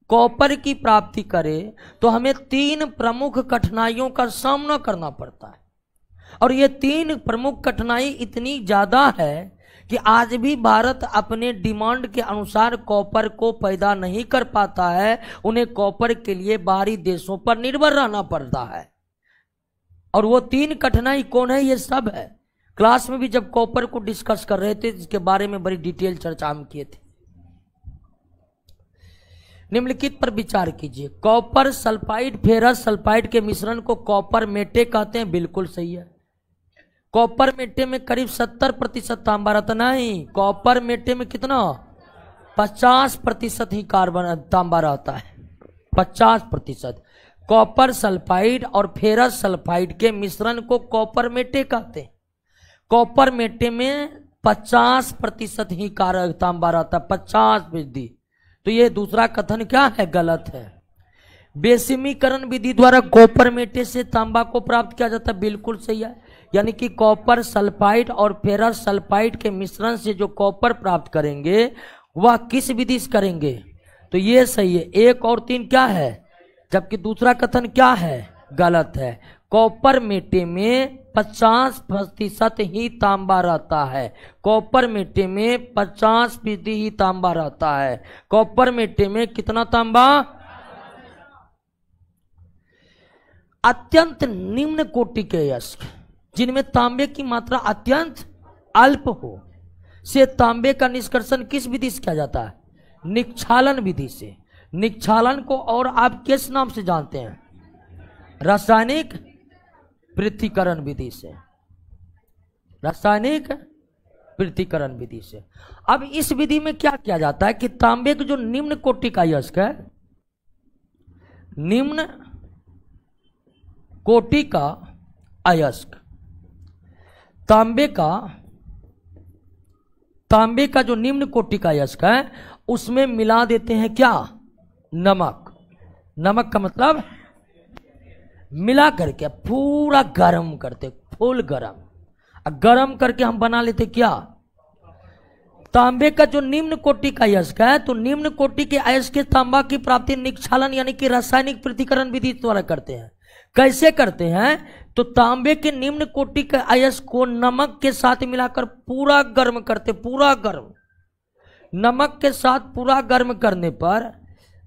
कॉपर की प्राप्ति करें तो हमें 3 प्रमुख कठिनाइयों का सामना करना पड़ता है, और ये 3 प्रमुख कठिनाई इतनी ज्यादा है कि आज भी भारत अपने डिमांड के अनुसार कॉपर को पैदा नहीं कर पाता है, उन्हें कॉपर के लिए बाहरी देशों पर निर्भर रहना पड़ता है। और वो 3 कठिनाई कौन है, ये सब है। क्लास में भी जब कॉपर को डिस्कस कर रहे थे इसके बारे में बड़ी डिटेल चर्चा हम किए थे। निम्नलिखित पर विचार कीजिए। कॉपर सल्फाइड फेरस सल्फाइड के मिश्रण को कॉपर मेटे कहते हैं, बिल्कुल सही है। कॉपर मेटे में करीब 70% तांबा रहता, नहीं, कॉपर मेटे में कितना 50% ही कार्बन तांबा रहता है, 50%। कॉपर सल्फाइड और फेरस सल्फाइड के मिश्रण को कॉपर मेटे कहते हैं। कॉपर मेटे में 50% ही कारक तांबा रहता है, 50%। तो ये दूसरा कथन क्या है, गलत है। बेसिमीकरण विधि द्वारा कॉपर मेटे से तांबा को प्राप्त किया जाता है, बिल्कुल सही है। यानी कि कॉपर सल्फाइड और फेरस सल्फाइड के मिश्रण से जो कॉपर प्राप्त करेंगे वह किस विधि से करेंगे, तो ये सही है। 1 और 3 क्या है, जबकि दूसरा कथन क्या है, गलत है। कॉपर मेटे में 50% ही तांबा रहता है, कॉपर मेटे में 50% ही तांबा रहता है। कॉपर मेटे में कितना तांबा, अत्यंत निम्न कोटि के अयस्क जिनमें तांबे की मात्रा अत्यंत अल्प हो से तांबे का निष्कर्षण किस विधि से किया जाता है, निक्षालन विधि से। निक्षालन को और आप किस नाम से जानते हैं, रासायनिक पृथक्करण विधि से, रासायनिक पृथक्करण विधि से। अब इस विधि में क्या किया जाता है कि तांबे के जो निम्न कोटि का अयस्क है, निम्न कोटि का अयस्क, तांबे का जो निम्न कोटि का अयस्क है उसमें मिला देते हैं क्या, नमक। नमक का मतलब मिला करके पूरा गर्म करते, फुल गर्म करके हम बना लेते क्या, तांबे का जो निम्न कोटि का अयस्क है। तो निम्न कोटि के अयस्क के तांबा की प्राप्ति निक्षालन यानी कि रासायनिक पृथक्करण विधि द्वारा करते हैं। कैसे करते हैं, तो तांबे के निम्न कोटि के अयस्क को नमक के साथ मिलाकर पूरा गर्म करते, पूरा गर्म। नमक के साथ पूरा गर्म करने पर,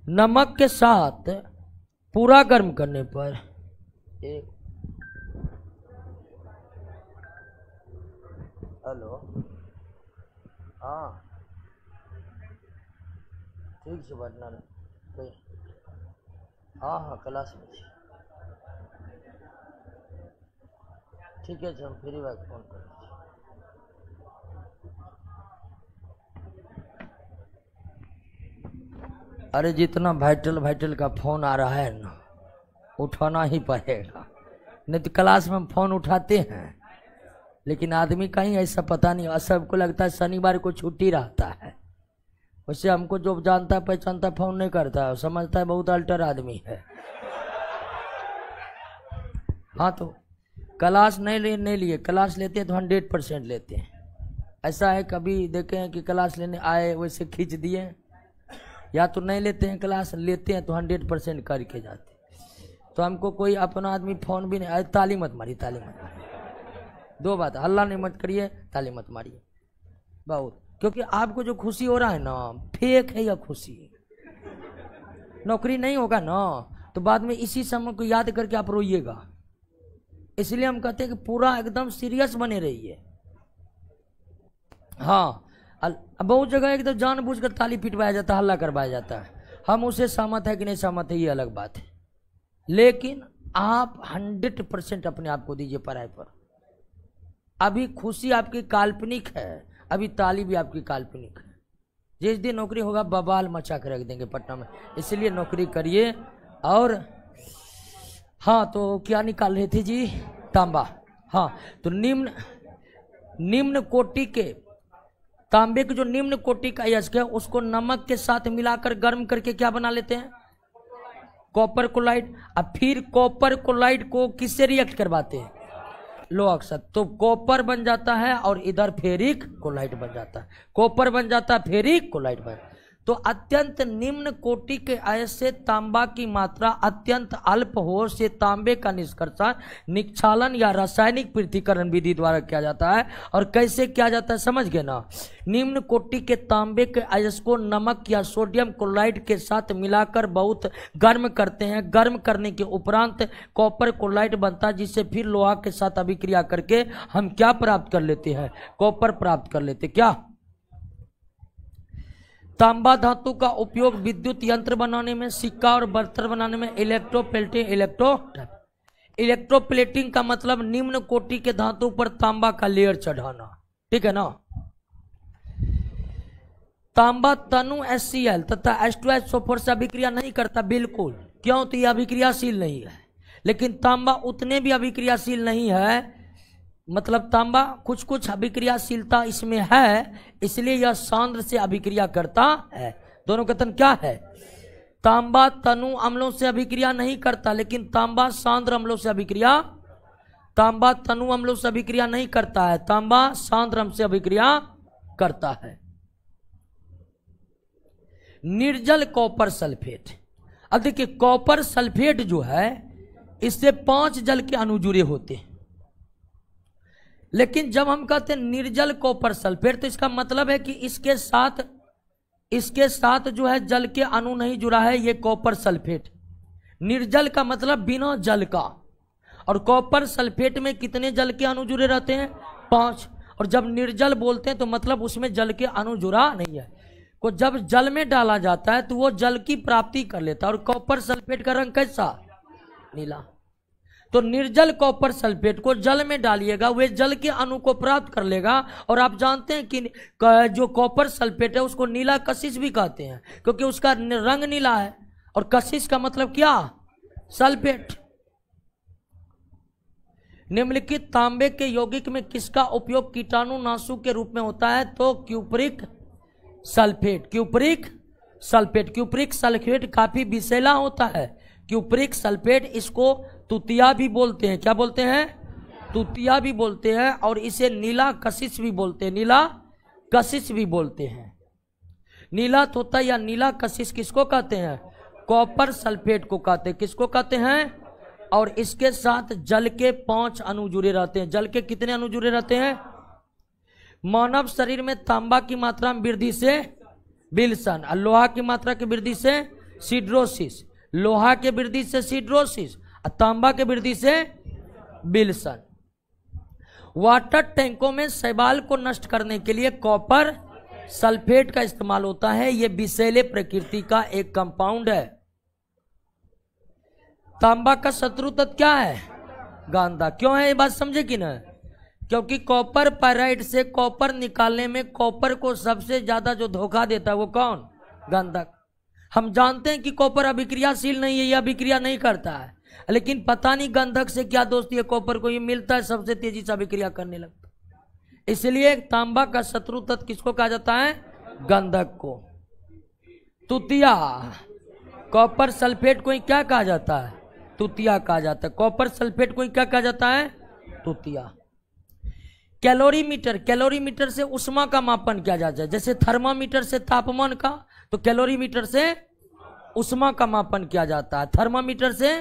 नमक के साथ पूरा गर्म करने पर हेलो, हाँ ठीक से बैठना नहीं, हाँ हाँ क्लास में ठीक है, हम फ्री बात फोन कर। अरे जितना वाइटल का फोन आ रहा है ना, उठाना ही पड़ेगा, नहीं तो क्लास में फोन उठाते हैं लेकिन आदमी कहीं ऐसा पता नहीं, सबको लगता है शनिवार को छुट्टी रहता है। वैसे हमको जो जानता पहचानता फोन नहीं करता है, समझता है बहुत अल्टर आदमी है। हाँ तो क्लास नहीं लिए, क्लास लेते हैं तो 100% लेते हैं। ऐसा है कभी देखे हैं कि क्लास लेने आए वैसे खींच दिए, या तो नहीं लेते हैं, क्लास लेते हैं तो 100% करके जाते। तो हमको कोई अपना आदमी फोन भी नहीं, ताली मत मारिए, ताली मत मारिए, 2 बात, हल्ला नहीं मत करिए, ताली मत मारिए बहुत, क्योंकि आपको जो खुशी हो रहा है ना फेक है, या खुशी नौकरी नहीं होगा ना तो बाद में इसी समय को याद करके आप रोइएगा। इसलिए हम कहते हैं कि पूरा एकदम सीरियस बने रहिए। हाँ, बहुत जगह एकदम जानबूझकर ताली पिटवाया जाता है, हल्ला करवाया जाता है। हम उससे सहमत है कि नहीं सहमत है ये अलग बात है, लेकिन आप 100% अपने आप को दीजिए पढ़ाई पर। अभी खुशी आपकी काल्पनिक है, अभी ताली भी आपकी काल्पनिक है। जिस दिन नौकरी होगा बवाल मचा कर रख देंगे पटना में, इसलिए नौकरी करिए। और हाँ, तो क्या निकाल रहे थे जी, तांबा। हाँ, तो निम्न कोटि के तांबे के जो निम्न कोटि का अयस्क है उसको नमक के साथ मिलाकर गर्म करके क्या बना लेते हैं, कॉपर क्लोराइड। अब फिर कॉपर क्लोराइड को किससे रिएक्ट करवाते हैं, लोहा के साथ, तो कॉपर बन जाता है और इधर फेरिक क्लोराइड बन जाता है, कॉपर बन जाता है फेरिक क्लोराइड बन। तो अत्यंत निम्न कोटि के अयस्क से तांबा की मात्रा अत्यंत अल्प हो से तांबे का निष्कर्षण निक्षालन या रासायनिक पृथक्करण विधि द्वारा किया जाता है। और कैसे किया जाता है समझ गए ना। निम्न कोटि के तांबे के अयस्क को नमक या सोडियम क्लोराइड के साथ मिलाकर बहुत गर्म करते हैं। गर्म करने के उपरांत कॉपर क्लोराइड बनता है, जिससे फिर लोहा के साथ अभिक्रिया करके हम क्या प्राप्त कर लेते हैं, कॉपर प्राप्त कर लेते। क्या तांबा धातु का उपयोग विद्युत यंत्र बनाने में, सिक्का और बर्तन बनाने में, इलेक्ट्रोप्लेटिंग का मतलब निम्न कोटि के धातु पर तांबा का लेयर चढ़ाना, ठीक है ना। तांबा तनु HCl तथा H2SO4 से अभिक्रिया नहीं करता, बिल्कुल। क्यों? तो यह अभिक्रियाशील नहीं है। लेकिन तांबा उतने भी अभिक्रियाशील नहीं है, मतलब तांबा कुछ कुछ अभिक्रियाशीलता इसमें है, इसलिए यह सांद्र से अभिक्रिया करता है। दोनों कथन क्या है? तांबा तनु अम्लों से अभिक्रिया नहीं करता, लेकिन तांबा सांद्र अम्लों से अभिक्रिया, तांबा तनु अम्लों से अभिक्रिया नहीं करता है, तांबा सांद्र अम्ल से अभिक्रिया करता है। निर्जल कॉपर सल्फेट। अब देखिए कॉपर सल्फेट जो है इससे 5 जल के अणु जुड़े होते हैं, लेकिन जब हम कहते हैं निर्जल कॉपर सल्फेट तो इसका मतलब है कि इसके साथ जो है जल के अणु नहीं जुड़ा है, ये कॉपर सल्फेट। निर्जल का मतलब बिना जल का, और कॉपर सल्फेट में कितने जल के अणु जुड़े रहते हैं? 5। और जब निर्जल बोलते हैं तो मतलब उसमें जल के अणु जुड़ा नहीं है। को जब जल में डाला जाता है तो वो जल की प्राप्ति कर लेता है। और कॉपर सल्फेट का रंग कैसा? नीला। तो निर्जल कॉपर सल्फेट को जल में डालिएगा, वे जल के अणु को प्राप्त कर लेगा। और आप जानते हैं कि जो कॉपर सल्फेट है उसको नीला कशिश भी कहते हैं, क्योंकि उसका रंग नीला है। और कशिश का मतलब क्या? सल्फेट। निम्नलिखित तांबे के यौगिक में किसका उपयोग कीटाणुनाशक के रूप में होता है? तो क्यूपरिक सल्फेट। क्यूपरिक सल्फेट काफी विषैला होता है। क्यूपरिक सल्फेट, इसको तुतिया भी बोलते हैं। क्या बोलते हैं? तुतिया भी बोलते हैं। और इसे नीला कशिश भी बोलते हैं, नीला कशिश भी बोलते हैं। नीला तोता या नीला कशिश किसको कहते हैं? कॉपर सल्फेट को कहते हैं। किसको कहते हैं? और इसके साथ जल के 5 अणु जुड़े रहते हैं। जल के कितने अणु जुड़े रहते हैं? मानव शरीर में तांबा की मात्रा में वृद्धि से विल्सन, और लोहा की मात्रा की वृद्धि से सिड्रोसिस। लोहा के वृद्धि से सिड्रोसिस और तांबा के वृद्धि से विल्सन। वाटर टैंकों में शैवाल को नष्ट करने के लिए कॉपर सल्फेट का इस्तेमाल होता है। यह विषैले प्रकृति का एक कंपाउंड है। तांबा का शत्रु तत्व क्या है? गांधा। क्यों है ये बात समझे कि ना? क्योंकि कॉपर पायराइड से कॉपर निकालने में कॉपर को सबसे ज्यादा जो धोखा देता है वो कौन? गंधक। हम जानते हैं कि कॉपर अभिक्रियाशील नहीं है, यह अभिक्रिया नहीं करता है, लेकिन पता नहीं गंधक से क्या दोस्ती है, कॉपर को ये मिलता है सबसे तेजी से अभिक्रिया करने लगता है। इसलिए तांबा का शत्रु तत्व किसको कहा जाता है? गंधक को। तुतिया। कॉपर सल्फेट को ही क्या कहा जाता है? तुतिया कहा जाता है। कॉपर सल्फेट को ही क्या कहा जाता है? तुतिया। कैलोरीमीटर से उष्मा का मापन किया जाता है। जैसे थर्मामीटर से तापमान का, तो कैलोरीमीटर से उष्मा का मापन किया जाता है। थर्मामीटर से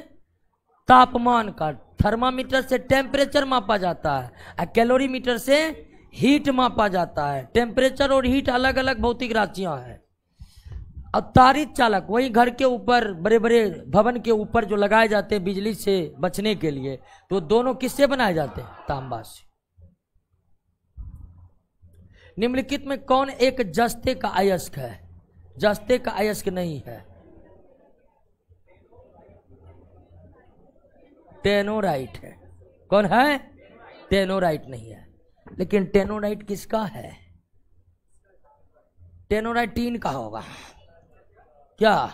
तापमान का, थर्मामीटर से टेम्परेचर मापा जाता है, और कैलोरीमीटर से हीट मापा जाता है। टेम्परेचर और हीट अलग अलग भौतिक राशियां हैं। और तारित चालक, वही घर के ऊपर, बड़े बड़े भवन के ऊपर जो लगाए जाते हैं बिजली से बचने के लिए, तो दोनों किससे बनाए जाते हैं? तांबा से। निम्नलिखित में कौन एक जस्ते का अयस्क है? जस्ते का अयस्क नहीं है। टेनोराइट है। कौन है? टेनोराइट नहीं है। लेकिन टेनोराइट किसका है? टेनोराइट टीन का होगा क्या?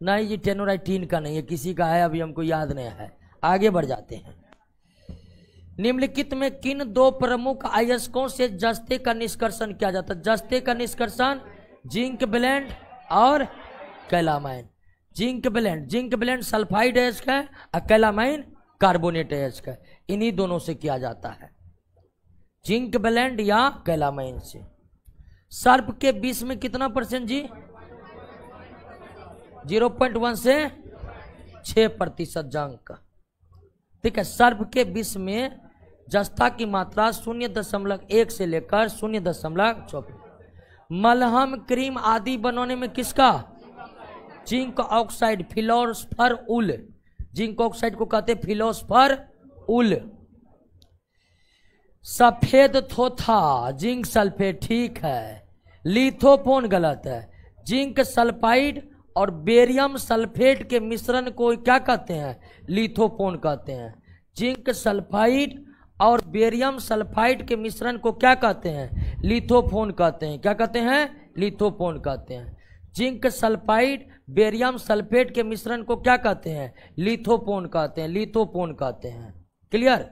नहीं जी, टेनोराइट टीन का नहीं है, किसी का है, अभी हमको याद नहीं है। आगे बढ़ जाते हैं। निम्नलिखित में किन 2 प्रमुख अयस्कों से जस्ते का निष्कर्षण किया जाता है? जस्ते का निष्कर्षण जिंक ब्लेंड और कैलामाइन। जिंक ब्लेंड सल्फाइड अयस्क है, और कैलामाइन कार्बोनेट अयस्क है। इन्हीं दोनों से किया जाता है, जिंक ब्लेंड या कैलामाइन से। सर्प के विष में कितना % जी? 0.1 से 6% जंक। ठीक है। सर्प के विष में जस्ता की मात्रा 0.1 से लेकर 0.4। मलहम क्रीम आदि बनाने में किसका? जिंक ऑक्साइड, फिलोस्फर उल। जिंक ऑक्साइड को कहते हैं फिलोस्फर उल। सफेद थोथा जिंक सल्फेट, ठीक है। लिथोफोन गलत है। जिंक सल्फाइड और बेरियम सल्फेट के मिश्रण को क्या कहते हैं? लिथोफोन कहते हैं। जिंक सल्फाइड और बेरियम सल्फाइड के मिश्रण को क्या कहते हैं? लिथोफोन कहते हैं। क्या कहते हैं? लिथोफोन कहते हैं। जिंक सल्फाइड बेरियम सल्फेट के मिश्रण को क्या कहते हैं? लिथोफोन कहते हैं। लिथोफोन कहते हैं। क्लियर?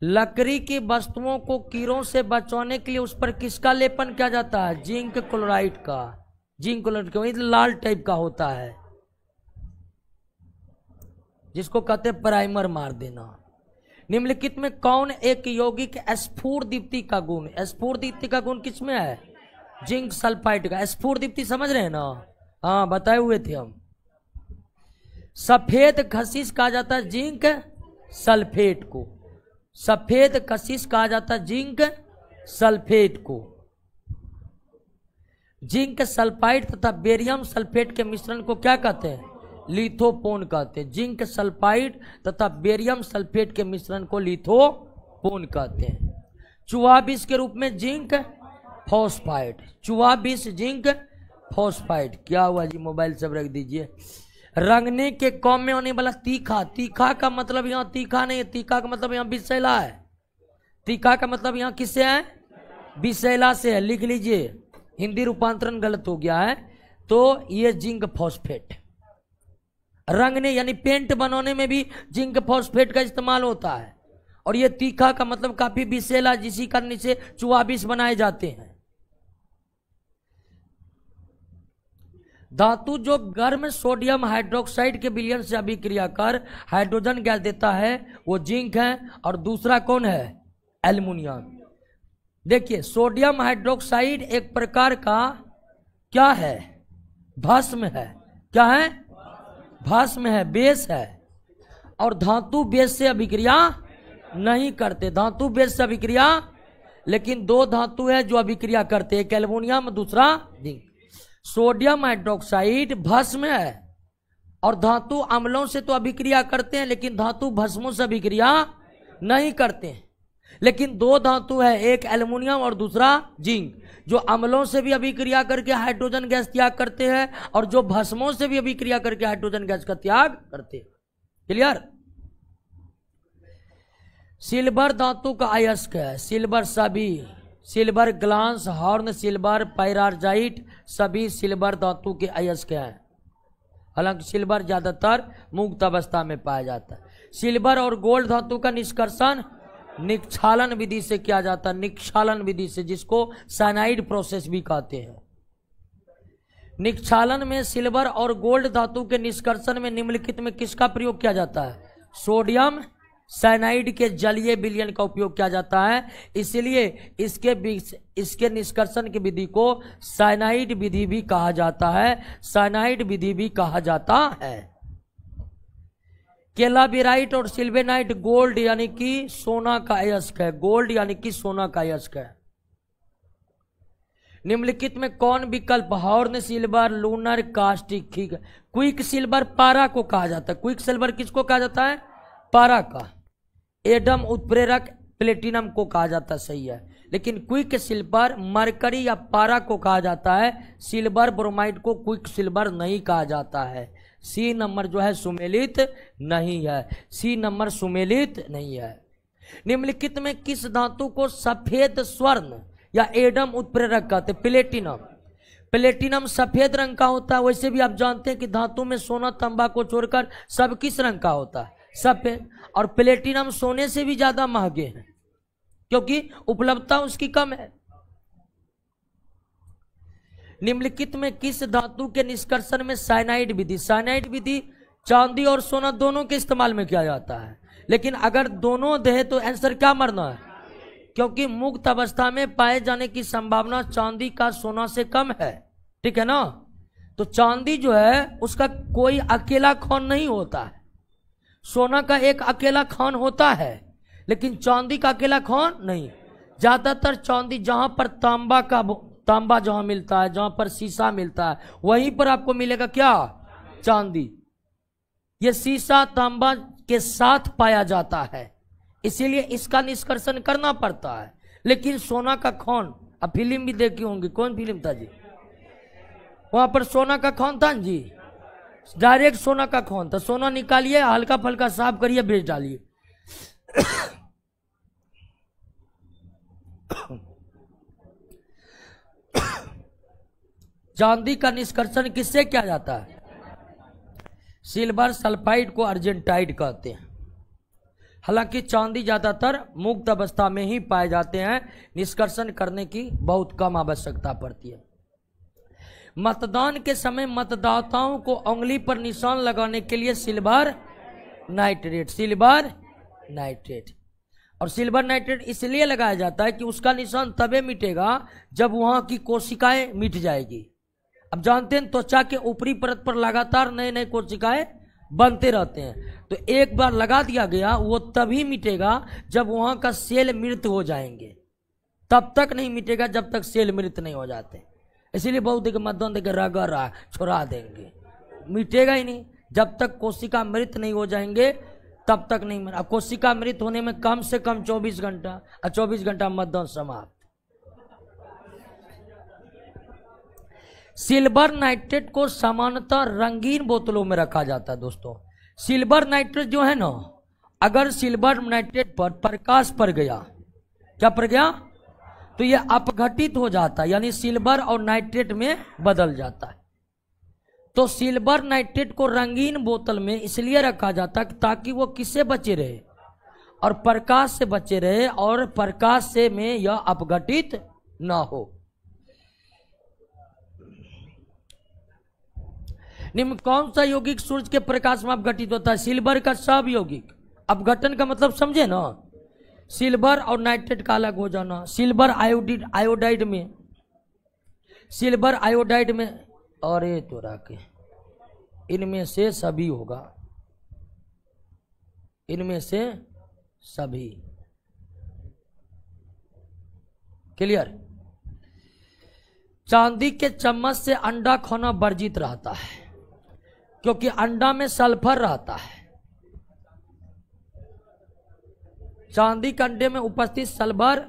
लकड़ी की वस्तुओं को कीड़ों से बचाने के लिए उस पर किसका लेपन किया जाता है? जिंक क्लोराइड का। जिंक क्लोराइड का लाल टाइप का होता है, जिसको कहते हैं प्राइमर मार देना। निम्नलिखित में कौन एक यौगिक स्फुरदीप्ति का गुण? स्फुरदीप्ति का गुण किसमें है? जिंक सल्फाइड का। स्फुरदीप्ति समझ रहे हैं ना? हाँ, बताए हुए थे हम। सफेद कशिश कहा जाता है जिंक सल्फेट को। सफेद कशिश कहा जाता है जिंक सल्फेट को। जिंक सल्फाइड तथा बेरियम सल्फेट के मिश्रण को क्या कहते हैं? लिथोफोन कहते हैं। जिंक सल्फाइड तथा बेरियम सल्फेट के मिश्रण को लिथोफोन कहते हैं। चूहा विष के रूप में जिंक फॉस्फाइड। चूहा विष जिंक फॉस्फाइड। क्या हुआ जी? मोबाइल सब रख दीजिए। रंगने के कौम में होने वाला तीखा। तीखा का मतलब यहाँ तीखा नहीं है, तीखा का मतलब यहाँ विषैला है। तीखा का मतलब यहाँ किससे है? विषैला से है। लिख लीजिए, हिंदी रूपांतरण गलत हो गया है। तो ये जिंक फॉस्फेट। रंगने यानी पेंट बनाने में भी जिंक फॉस्फेट का इस्तेमाल होता है। और ये तीखा का मतलब काफी विषैला, जिसी कारण से चूहा विष बनाए जाते हैं। धातु जो गर्म सोडियम हाइड्रोक्साइड के विलयन से अभिक्रिया कर हाइड्रोजन गैस देता है वो जिंक है। और दूसरा कौन है? एल्युमिनियम। देखिए, सोडियम हाइड्रोक्साइड एक प्रकार का क्या है? भस्म है। क्या है? भस्म है, बेस है। और धातु बेस से अभिक्रिया नहीं करते। धातु बेस से अभिक्रिया, लेकिन दो धातु है जो अभिक्रिया करते, एक एल्युमिनियम, दूसरा जिंक। सोडियम हाइड्रोक्साइड भस्म है और धातु अम्लों से तो अभिक्रिया करते हैं, लेकिन धातु भस्मों से अभिक्रिया नहीं करते हैं। लेकिन दो धातु है, एक एल्युमिनियम और दूसरा जिंक, जो अम्लों से भी अभिक्रिया करके हाइड्रोजन गैस त्याग करते हैं और जो भस्मों से भी अभिक्रिया करके हाइड्रोजन गैस का त्याग करते हैं। क्लियर? सिल्वर धातु का अयस्क है। सिल्वर सभी, सिल्वर ग्लास, हॉर्न सिल्वर, पैराजाइट सभी सिल्वर धातु के अयस्क हैं। हालांकि सिल्वर ज्यादातर मुक्त अवस्था में पाया जाता है। सिल्वर और गोल्ड धातु का निष्कर्षण निक्षालन विधि से किया जाता है। निक्षालन विधि से, जिसको साइनाइड प्रोसेस भी कहते हैं। निक्षालन में सिल्वर और गोल्ड धातु के निष्कर्षण में निम्नलिखित में किसका प्रयोग किया जाता है? सोडियम साइनाइड के जलीय विलयन का उपयोग किया जाता है। इसलिए इसके निष्कर्षण की विधि को साइनाइड विधि भी कहा जाता है। साइनाइड विधि भी कहा जाता है। केलाबिराइट और सिल्वेनाइट गोल्ड यानी कि सोना का अयस्क है। गोल्ड यानी कि सोना का अयस्क है। निम्नलिखित में कौन विकल्प? Horn silver, lunar, caustic. ठीक है। क्विक सिल्वर पारा को कहा जाता है। क्विक सिल्वर किसको कहा जाता है? पारा का। एडम उत्प्रेरक प्लेटिनम को कहा जाता है। सही है। लेकिन क्विक सिल्वर मरकरी या पारा को कहा जाता है। सिल्वर ब्रोमाइड को क्विक सिल्वर नहीं कहा जाता है। सी नंबर जो है सुमेलित नहीं है। सी नंबर सुमेलित नहीं है। निम्नलिखित में किस धातु को सफेद स्वर्ण या एडम उत्प्रेरक कहते? प्लेटिनम। प्लेटिनम सफेद रंग का होता है। वैसे भी आप जानते हैं कि धातु में सोना तांबा को छोड़कर सब किस रंग का होता है? सफेद। और प्लेटिनम सोने से भी ज्यादा महंगे हैं क्योंकि उपलब्धता उसकी कम है। निम्नलिखित में किस धातु के निष्कर्षण में साइनाइड विधि? साइनाइड विधि चांदी और सोना दोनों के इस्तेमाल में किया जाता है। लेकिन अगर दोनों दे तो आंसर क्या मरना है? क्योंकि मुक्त अवस्था में पाए जाने की संभावना चांदी का सोना से कम है। ठीक है ना? तो चांदी जो है उसका कोई अकेला खान नहीं होता है। सोना का एक अकेला खान होता है, लेकिन चांदी का अकेला खान नहीं। ज्यादातर चांदी जहां पर तांबा जहां मिलता है, जहां पर शीशा मिलता है, वहीं पर आपको मिलेगा क्या? चांदी। ये शीशा तांबा के साथ पाया जाता है, इसीलिए इसका निष्कर्षण करना पड़ता है। लेकिन सोना का खान, अब फिल्म भी देखी होंगी, कौन फिल्म था जी? वहां पर सोना का खान था जी, डायरेक्ट सोना का खान था। सोना निकालिए, हल्का फल्का साफ करिए, बेच डालिए। चांदी का निष्कर्षण किससे किया जाता है? सिल्वर सल्फाइड को अर्जेंटाइड कहते हैं। हालांकि चांदी ज्यादातर मुक्त अवस्था में ही पाए जाते हैं, निष्कर्षण करने की बहुत कम आवश्यकता पड़ती है। मतदान के समय मतदाताओं को उंगली पर निशान लगाने के लिए सिल्वर नाइट्रेट और सिल्वर नाइट्रेट इसलिए लगाया जाता है कि उसका निशान तबे मिटेगा जब वहां की कोशिकाएं मिट जाएगी। अब जानते हैं त्वचा के ऊपरी परत पर लगातार नए नए कोशिकाएं बनते रहते हैं, तो एक बार लगा दिया गया वो तभी मिटेगा जब वहां का सेल मृत हो जाएंगे। तब तक नहीं मिटेगा जब तक सेल मृत नहीं हो जाते। इसीलिए बहुत देखे मतदान देखे रगड़ छोड़ा देंगे, मिटेगा ही नहीं जब तक कोशिका मृत नहीं हो जाएंगे, तब तक नहीं मिला। कोशिका मृत होने में कम से कम 24 घंटा और 24 घंटा मतदान समाप्त। सिल्वर नाइट्रेट को सामान्यतः रंगीन बोतलों में रखा जाता है। दोस्तों सिल्वर नाइट्रेट जो है ना, अगर सिल्वर नाइट्रेट पर प्रकाश पड़ गया, क्या पड़ गया, तो यह अपघटित हो जाता है, यानी सिल्वर और नाइट्रेट में बदल जाता है। तो सिल्वर नाइट्रेट को रंगीन बोतल में इसलिए रखा जाता है ताकि वो किससे बचे रहे, और प्रकाश से बचे रहे, और प्रकाश से में यह अपघटित ना हो। निम्न कौन सा यौगिक सूर्य के प्रकाश में अपघटित होता है? सिल्वर का सब यौगिक। अपघटन का मतलब समझे ना, सिल्वर और नाइट्रेट का अलग हो जाना। सिल्वर आयोडाइड में, सिल्वर आयोडाइड में, और ये तो राके इनमें से सभी होगा, इनमें से सभी। क्लियर? चांदी के चम्मच से अंडा खाना वर्जित रहता है, क्योंकि अंडा में सल्फर रहता है। चांदी के अंडे में उपस्थित सल्फर,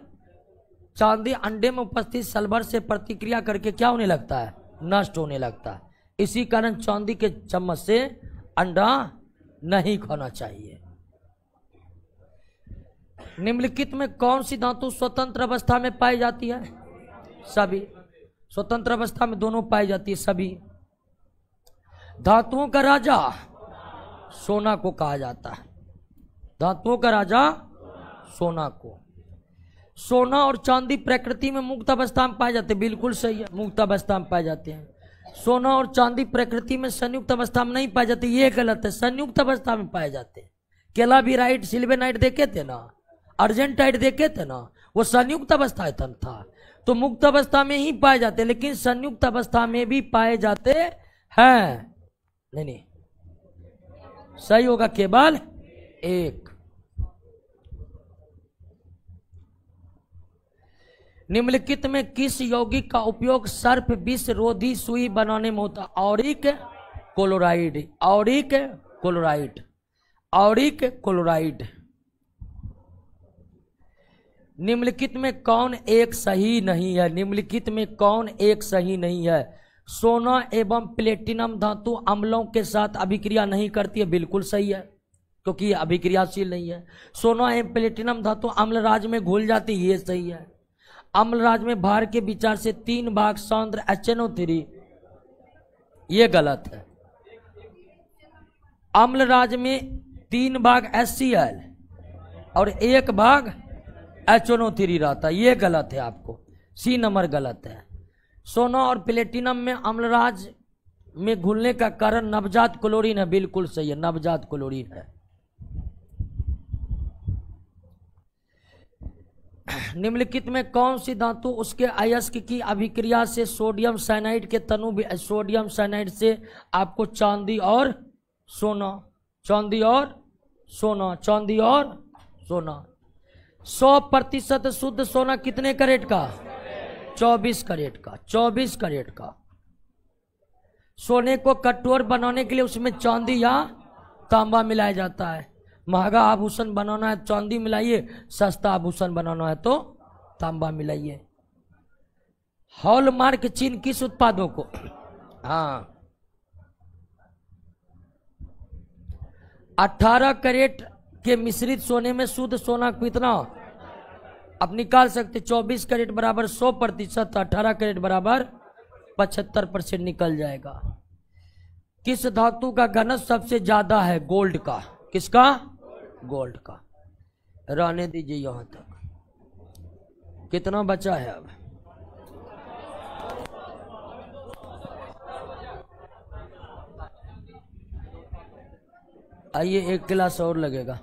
चांदी अंडे में उपस्थित सल्फर से प्रतिक्रिया करके क्या होने लगता है? नष्ट होने लगता है। इसी कारण चांदी के चम्मच से अंडा नहीं खाना चाहिए। निम्नलिखित में कौन सी धातु स्वतंत्र अवस्था में पाई जाती है? सभी। स्वतंत्र अवस्था में दोनों पाई जाती है, सभी। धातुओं का राजा सोना को कहा जाता है, धातुओं का राजा सोना को। सोना और चांदी प्रकृति में मुक्त अवस्था में पाए जाते हैं, बिल्कुल सही है, मुक्त अवस्था में पाए जाते हैं। सोना और चांदी प्रकृति में संयुक्त अवस्था में नहीं पाए जाते, ये गलत है, संयुक्त अवस्था में पाए जाते हैं। केलावीराइट, सिल्वेनाइट देखे थे ना, अर्जेंटाइट देखे थे ना, वो संयुक्त अवस्था था। तो मुक्त अवस्था में ही पाए जाते, लेकिन संयुक्त अवस्था में भी पाए जाते हैं। नहीं, सही होगा केवल एक। निम्नलिखित में किस यौगिक का उपयोग सर्प विष रोधी सुई बनाने में होता? Auric chloride, Auric chloride, Auric chloride. निम्नलिखित में कौन एक सही नहीं है? निम्नलिखित में कौन एक सही नहीं है? सोना एवं प्लेटिनम धातु अम्लों के साथ अभिक्रिया नहीं करती है, बिल्कुल सही है, क्योंकि ये अभिक्रियाशील नहीं है। सोना एवं प्लेटिनम धातु अम्लराज में घुल जाती है, ये सही है। अम्लराज में भार के विचार से 3 भाग सांद्र HNO3, ये गलत है। अम्लराज में 3 भाग HCl और 1 भाग HNO3 रहता है, ये गलत है, आपको सी नंबर गलत है। सोना और प्लेटिनम में अम्लराज में घुलने का कारण नवजात क्लोरीन है, बिल्कुल सही है, नवजात क्लोरीन है। निम्नलिखित में कौन सी धातु उसके अयस्क की अभिक्रिया से सोडियम साइनाइड के तनु सोडियम साइनाइड से आपको चांदी और सोना, चांदी और सोना, चांदी और सोना। 100% शुद्ध सोना कितने कैरेट का? 24 कैरेट का, 24 कैरेट का। सोने को कठोर बनाने के लिए उसमें चांदी या तांबा मिलाया जाता है। महंगा आभूषण बनाना है चांदी मिलाइए, सस्ता आभूषण बनाना है तो तांबा मिलाइए। हॉलमार्क चिन्ह किस उत्पादों को? हाँ, 18 कैरेट के मिश्रित सोने में शुद्ध सोना कितना? आप निकाल सकते। 24 कैरेट बराबर 100%, 18 कैरेट बराबर 75% निकल जाएगा। किस धातु का घनत्व सबसे ज्यादा है? गोल्ड का। किसका? गोल्ड का। रहने दीजिए यहां तक। कितना बचा है अब? आइए, 1 गिलास और लगेगा।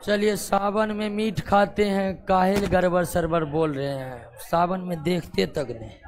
चलिए, सावन में मीठ खाते हैं, काहिल गड़बड़ सरबर बोल रहे हैं। सावन में देखते तक नहीं।